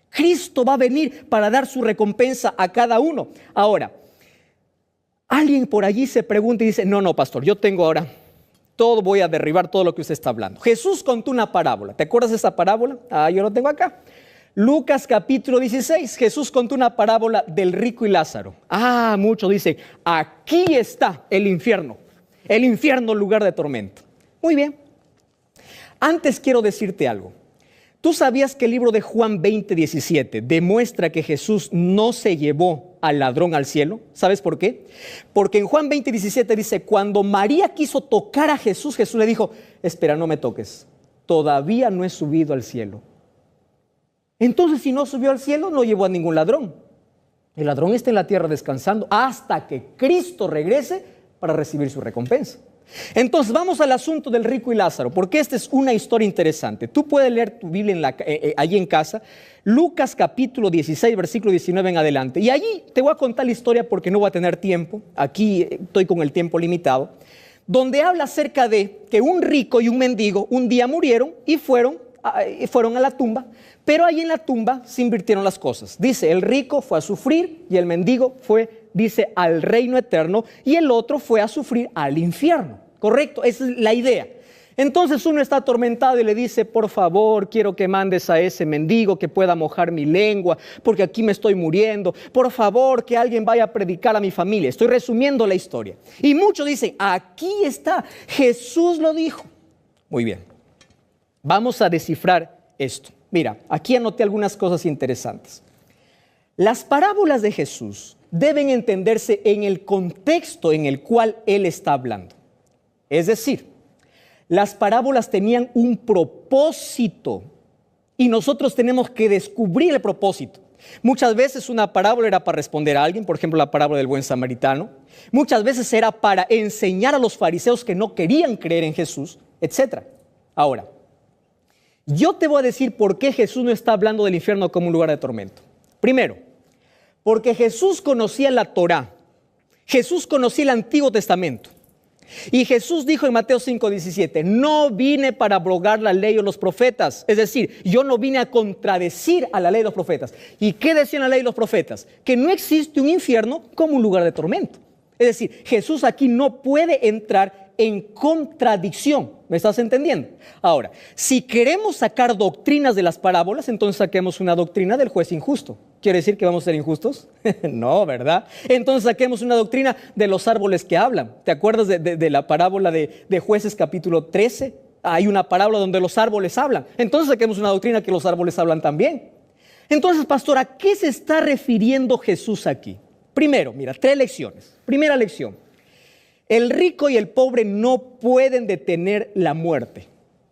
Cristo va a venir para dar su recompensa a cada uno. Ahora, alguien por allí se pregunta y dice: no, pastor, yo tengo ahora todo, voy a derribar todo lo que usted está hablando. Jesús contó una parábola. ¿Te acuerdas de esa parábola? Yo lo tengo acá. Lucas capítulo 16, Jesús contó una parábola del rico y Lázaro. Muchos dicen: aquí está el infierno lugar de tormento. Muy bien. Antes quiero decirte algo. ¿Tú sabías que el libro de Juan 20:17 demuestra que Jesús no se llevó al ladrón al cielo? ¿Sabes por qué? Porque en Juan 20:17 dice: cuando María quiso tocar a Jesús, Jesús le dijo: espera, no me toques, todavía no he subido al cielo. Entonces, si no subió al cielo, no llevó a ningún ladrón. El ladrón está en la tierra descansando hasta que Cristo regrese para recibir su recompensa. Entonces, vamos al asunto del rico y Lázaro, porque esta es una historia interesante. Tú puedes leer tu Biblia allí en casa, Lucas capítulo 16, versículo 19 en adelante. Y allí te voy a contar la historia porque no voy a tener tiempo. Aquí estoy con el tiempo limitado. Donde habla acerca de que un rico y un mendigo un día murieron y fueron a la tumba. Pero ahí en la tumba se invirtieron las cosas. Dice, el rico fue a sufrir y el mendigo fue, dice, al reino eterno, y el otro fue a sufrir al infierno. ¿Correcto? Esa es la idea. Entonces uno está atormentado y le dice: por favor, quiero que mandes a ese mendigo que pueda mojar mi lengua, porque aquí me estoy muriendo. Por favor, que alguien vaya a predicar a mi familia. Estoy resumiendo la historia. Y muchos dicen: aquí está, Jesús lo dijo. Muy bien, vamos a descifrar esto. Mira, aquí anoté algunas cosas interesantes. Las parábolas de Jesús deben entenderse en el contexto en el cual Él está hablando. Es decir, las parábolas tenían un propósito y nosotros tenemos que descubrir el propósito. Muchas veces una parábola era para responder a alguien, por ejemplo la parábola del buen samaritano. Muchas veces era para enseñar a los fariseos que no querían creer en Jesús, etc. Ahora, yo te voy a decir por qué Jesús no está hablando del infierno como un lugar de tormento. Primero, porque Jesús conocía la Torá. Jesús conocía el Antiguo Testamento. Y Jesús dijo en Mateo 5:17: no vine para abrogar la ley o los profetas. Es decir, yo no vine a contradecir a la ley de los profetas. ¿Y qué decían la ley de los profetas? Que no existe un infierno como un lugar de tormento. Es decir, Jesús aquí no puede entrar en contradicción. ¿Me estás entendiendo? Ahora, si queremos sacar doctrinas de las parábolas, entonces saquemos una doctrina del juez injusto. ¿Quiere decir que vamos a ser injustos? No, ¿verdad? Entonces saquemos una doctrina de los árboles que hablan. ¿Te acuerdas de la parábola de Jueces capítulo 13? Hay una parábola donde los árboles hablan. Entonces saquemos una doctrina que los árboles hablan también. Entonces, pastor, ¿a qué se está refiriendo Jesús aquí? Primero, mira, 3 lecciones. Primera lección: el rico y el pobre no pueden detener la muerte.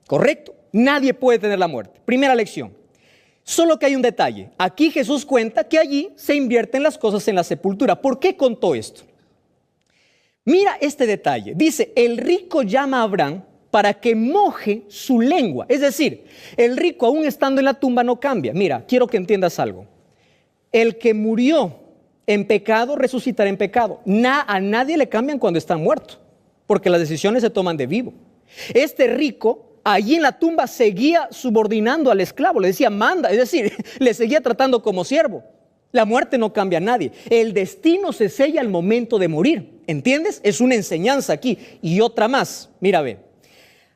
¿Correcto? Nadie puede detener la muerte. Primera lección: Solo que hay un detalle. Aquí Jesús cuenta que allí se invierten las cosas en la sepultura. ¿Por qué contó esto? Mira este detalle. Dice, el rico llama a Abraham para que moje su lengua. Es decir, el rico aún estando en la tumba no cambia. Mira, quiero que entiendas algo. El que murió en pecado resucitará en pecado. A nadie le cambian cuando está muerto, porque las decisiones se toman de vivo. Este rico allí en la tumba seguía subordinando al esclavo, le decía manda, es decir, le seguía tratando como siervo. La muerte no cambia a nadie, el destino se sella al momento de morir, ¿entiendes? Es una enseñanza aquí. Y otra más, mira, ve,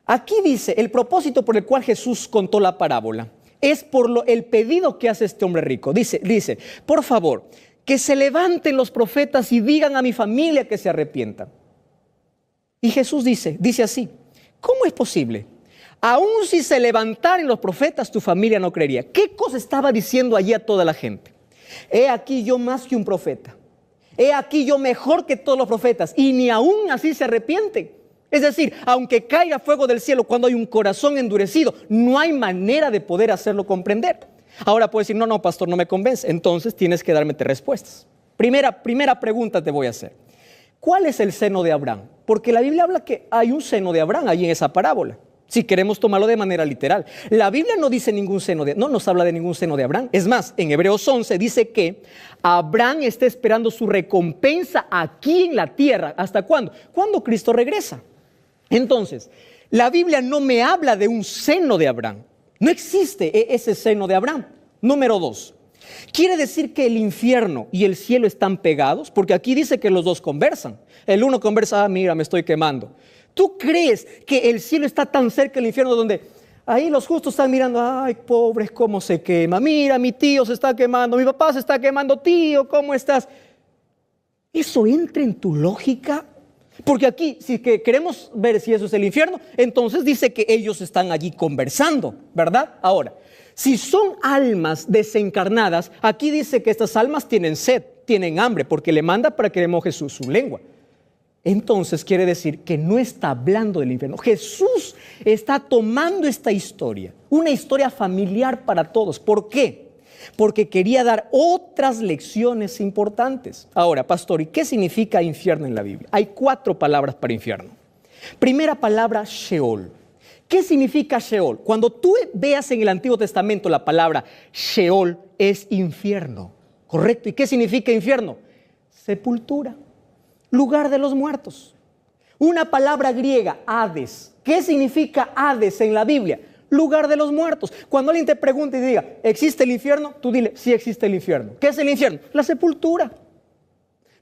aquí dice, el propósito por el cual Jesús contó la parábola es por el pedido que hace este hombre rico. Dice, por favor, que se levanten los profetas y digan a mi familia que se arrepientan. Y Jesús dice así, ¿cómo es posible? Aún si se levantaran los profetas, tu familia no creería. ¿Qué cosa estaba diciendo allí a toda la gente? He aquí yo más que un profeta. He aquí yo mejor que todos los profetas. Y ni aún así se arrepienten. Es decir, aunque caiga fuego del cielo cuando hay un corazón endurecido, no hay manera de poder hacerlo comprender. Ahora puedes decir, no, pastor, no me convence. Entonces tienes que darme respuestas. Primera pregunta te voy a hacer. ¿Cuál es el seno de Abraham? Porque la Biblia habla que hay un seno de Abraham allí en esa parábola. Si queremos tomarlo de manera literal. La Biblia no dice no nos habla de ningún seno de Abraham. Es más, en Hebreos 11 dice que Abraham está esperando su recompensa aquí en la tierra. ¿Hasta cuándo? Cuando Cristo regresa. Entonces, la Biblia no me habla de un seno de Abraham. No existe ese seno de Abraham. Número 2. ¿Quiere decir que el infierno y el cielo están pegados? Porque aquí dice que los dos conversan. El uno conversa, mira, me estoy quemando. ¿Tú crees que el cielo está tan cerca del infierno donde ahí los justos están mirando, ay, pobres, cómo se quema? Mira, mi tío se está quemando, mi papá se está quemando, tío, ¿cómo estás? ¿Eso entra en tu lógica? Porque aquí, si queremos ver si eso es el infierno, entonces dice que ellos están allí conversando, ¿verdad? Ahora, si son almas desencarnadas, aquí dice que estas almas tienen sed, tienen hambre, porque le manda para que le moje su lengua. Entonces quiere decir que no está hablando del infierno. Jesús está tomando esta historia, una historia familiar para todos. ¿Por qué? Porque quería dar otras lecciones importantes. Ahora, pastor, ¿y qué significa infierno en la Biblia? Hay 4 palabras para infierno. Primera palabra, Sheol. ¿Qué significa Sheol? Cuando tú veas en el Antiguo Testamento la palabra Sheol, es infierno, ¿correcto? ¿Y qué significa infierno? Sepultura. Lugar de los muertos. Una palabra griega, Hades. ¿Qué significa Hades en la Biblia? Lugar de los muertos. Cuando alguien te pregunte y diga, ¿existe el infierno? Tú dile, sí existe el infierno. ¿Qué es el infierno? La sepultura.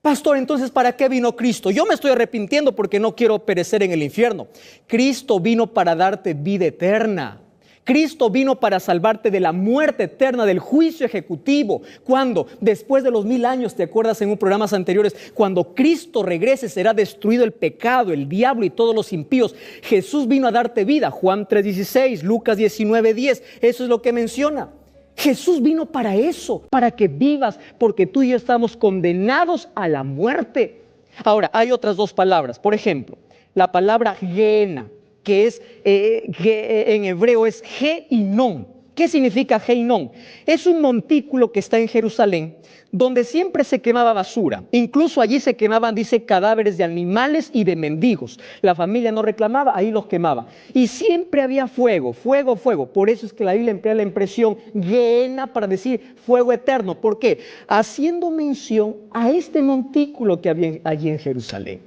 Pastor, entonces, ¿para qué vino Cristo? Yo me estoy arrepintiendo porque no quiero perecer en el infierno. Cristo vino para darte vida eterna. Cristo vino para salvarte de la muerte eterna, del juicio ejecutivo. Cuando, después de los 1000 años, ¿te acuerdas en un programas anteriores? Cuando Cristo regrese será destruido el pecado, el diablo y todos los impíos. Jesús vino a darte vida. Juan 3:16, Lucas 19:10, eso es lo que menciona. Jesús vino para eso, para que vivas, porque tú y yo estamos condenados a la muerte. Ahora, hay otras 2 palabras. Por ejemplo, la palabra Gehenna, que es en hebreo es Geinón. ¿Qué significa Geinón? Es un montículo que está en Jerusalén, donde siempre se quemaba basura. Incluso allí se quemaban, dice, cadáveres de animales y de mendigos. La familia no reclamaba, ahí los quemaba. Y siempre había fuego, fuego, fuego. Por eso es que la Biblia emplea la impresión Gehenna para decir fuego eterno. ¿Por qué? Haciendo mención a este montículo que había allí en Jerusalén.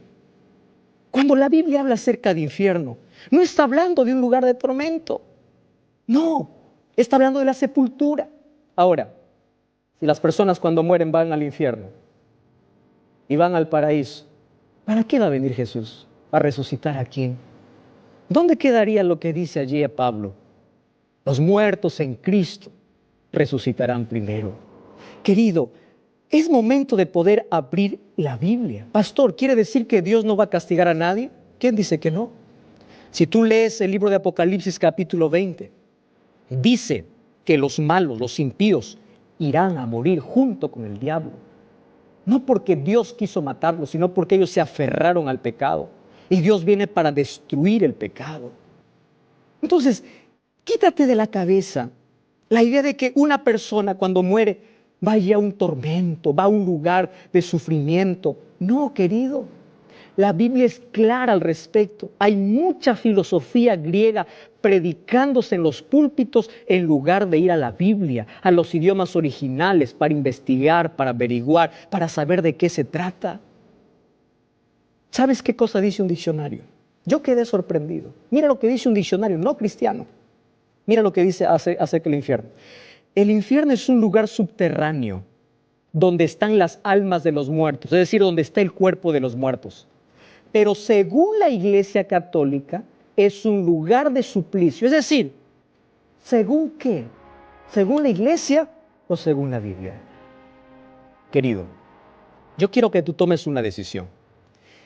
Cuando la Biblia habla acerca de infierno, no está hablando de un lugar de tormento. No, está hablando de la sepultura. Ahora, si las personas cuando mueren van al infierno y van al paraíso, ¿para qué va a venir Jesús? ¿A resucitar a quién? ¿Dónde quedaría lo que dice allí a Pablo? Los muertos en Cristo resucitarán primero. Querido, es momento de poder abrir la Biblia. Pastor, ¿quiere decir que Dios no va a castigar a nadie? ¿Quién dice que no? Si tú lees el libro de Apocalipsis capítulo 20, dice que los malos, los impíos, irán a morir junto con el diablo. No porque Dios quiso matarlos, sino porque ellos se aferraron al pecado. Y Dios viene para destruir el pecado. Entonces, quítate de la cabeza La idea de que una persona cuando muere vaya a un tormento, va a un lugar de sufrimiento. No, querido. La Biblia es clara al respecto. Hay mucha filosofía griega predicándose en los púlpitos en lugar de ir a la Biblia, a los idiomas originales para investigar, para averiguar, para saber de qué se trata. ¿Sabes qué cosa dice un diccionario? Yo quedé sorprendido. Mira lo que dice un diccionario no cristiano. Mira lo que dice acerca del infierno. El infierno es un lugar subterráneo donde están las almas de los muertos, es decir, donde está el cuerpo de los muertos. Pero según la Iglesia Católica, es un lugar de suplicio. Es decir, ¿según qué? ¿Según la Iglesia o según la Biblia? Querido, yo quiero que tú tomes una decisión.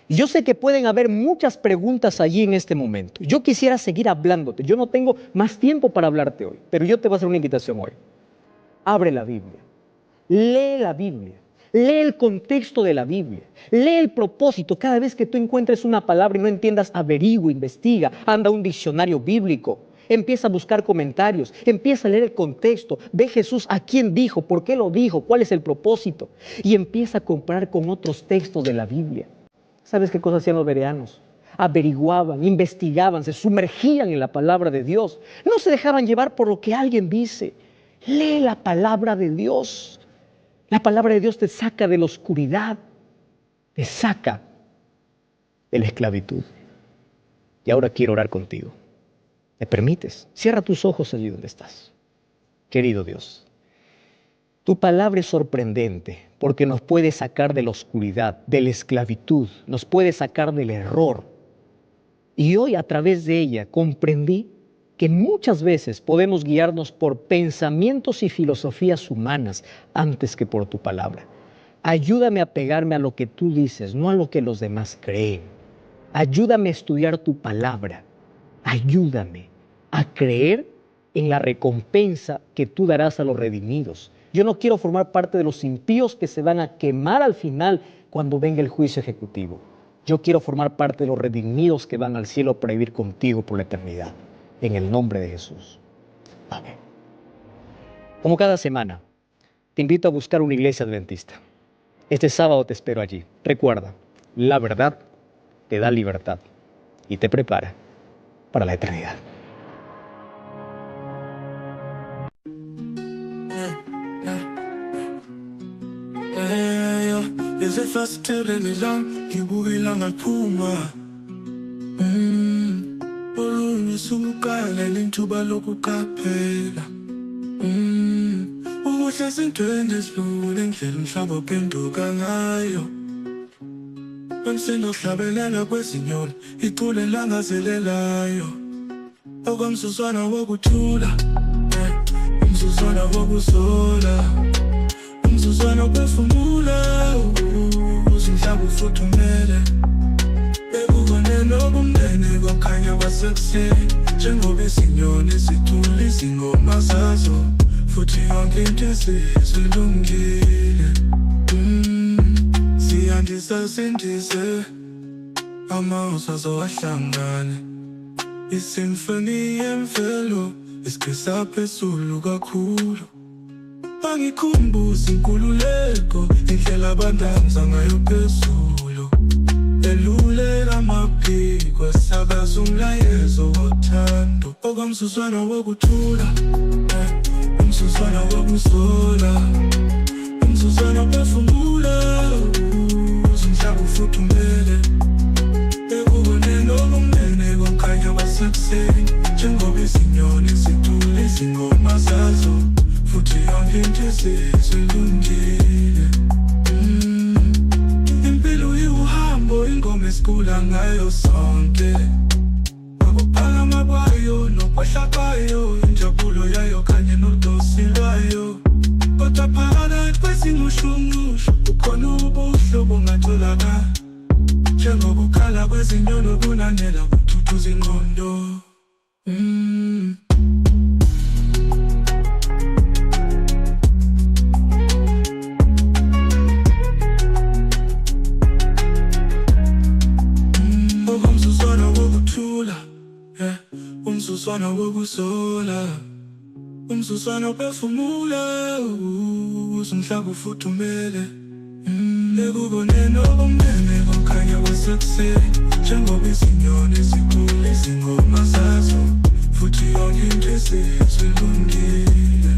Yo sé que pueden haber muchas preguntas allí en este momento. Yo quisiera seguir hablándote. Yo no tengo más tiempo para hablarte hoy, pero yo te voy a hacer una invitación hoy. Abre la Biblia. Lee la Biblia. Lee el contexto de la Biblia. Lee el propósito. Cada vez que tú encuentres una palabra y no entiendas, averigua, investiga. Anda a un diccionario bíblico. Empieza a buscar comentarios. Empieza a leer el contexto. Ve Jesús a quién dijo, por qué lo dijo, cuál es el propósito. Y empieza a comparar con otros textos de la Biblia. ¿Sabes qué cosas hacían los bereanos? Averiguaban, investigaban, se sumergían en la palabra de Dios. No se dejaban llevar por lo que alguien dice. Lee la palabra de Dios. La palabra de Dios te saca de la oscuridad, te saca de la esclavitud. Y ahora quiero orar contigo. ¿Me permites? Cierra tus ojos allí donde estás. Querido Dios, tu palabra es sorprendente porque nos puede sacar de la oscuridad, de la esclavitud, nos puede sacar del error. Y hoy a través de ella comprendí que muchas veces podemos guiarnos por pensamientos y filosofías humanas antes que por tu palabra. Ayúdame a pegarme a lo que tú dices, no a lo que los demás creen. Ayúdame a estudiar tu palabra. Ayúdame a creer en la recompensa que tú darás a los redimidos. Yo no quiero formar parte de los impíos que se van a quemar al final cuando venga el juicio ejecutivo. Yo quiero formar parte de los redimidos que van al cielo para vivir contigo por la eternidad. En el nombre de Jesús. Amén. Como cada semana, te invito a buscar una iglesia adventista. Este sábado te espero allí. Recuerda, la verdad te da libertad y te prepara para la eternidad. Usukala lintuba lokuqaphela uhle sintweni esidlule indlela umhlaba ophenduka ngayo Sinohlabelela kwezinyoni icule langazelelayo okwamsuswana wokuthula umsuswana wokuzola umsuswana ophefumula umhlaba ufuthumele Nobumnene kwakhanya kwasekuseni njengoba izinyoni zithula izingoma zazo futhi yonke into isilungile siyandisa sindise amazwi azowahlangane isimfoni yemvelo isigqisa phezulu kakhulu bangikhumbuza inkululeko indlela abandanza ngayo phezulu Elulela amaphiko esakaza umlayezo wothando okwamsuswana wokuthula umsuswana wokuzola umsuswana ophefumula umhlaba ufuthumele ekuboneni obumnene kwakhanya kwasekuseni njengoba izinyoni zithula izingoma zazo futhi yonke into isilungile ingoma esikhula ngayo sonke ukuphakama kwayo nokwehla kwayo injabulo yayo kanye nodosi lwayo kodwa phakathi kwezingushunqushu ukhona ubuhlobo ongatholakala njengokukhala kwezinyoni okunanela kuthuthuza ingqondo umsuswana wokuzola umzuzwana uphefumula umhlaba ufuthumele ekuboneni okumnene kukhanya kwasekuseni njengoba izinyoni zicula izingoma zazo futhi yonke into esizilungile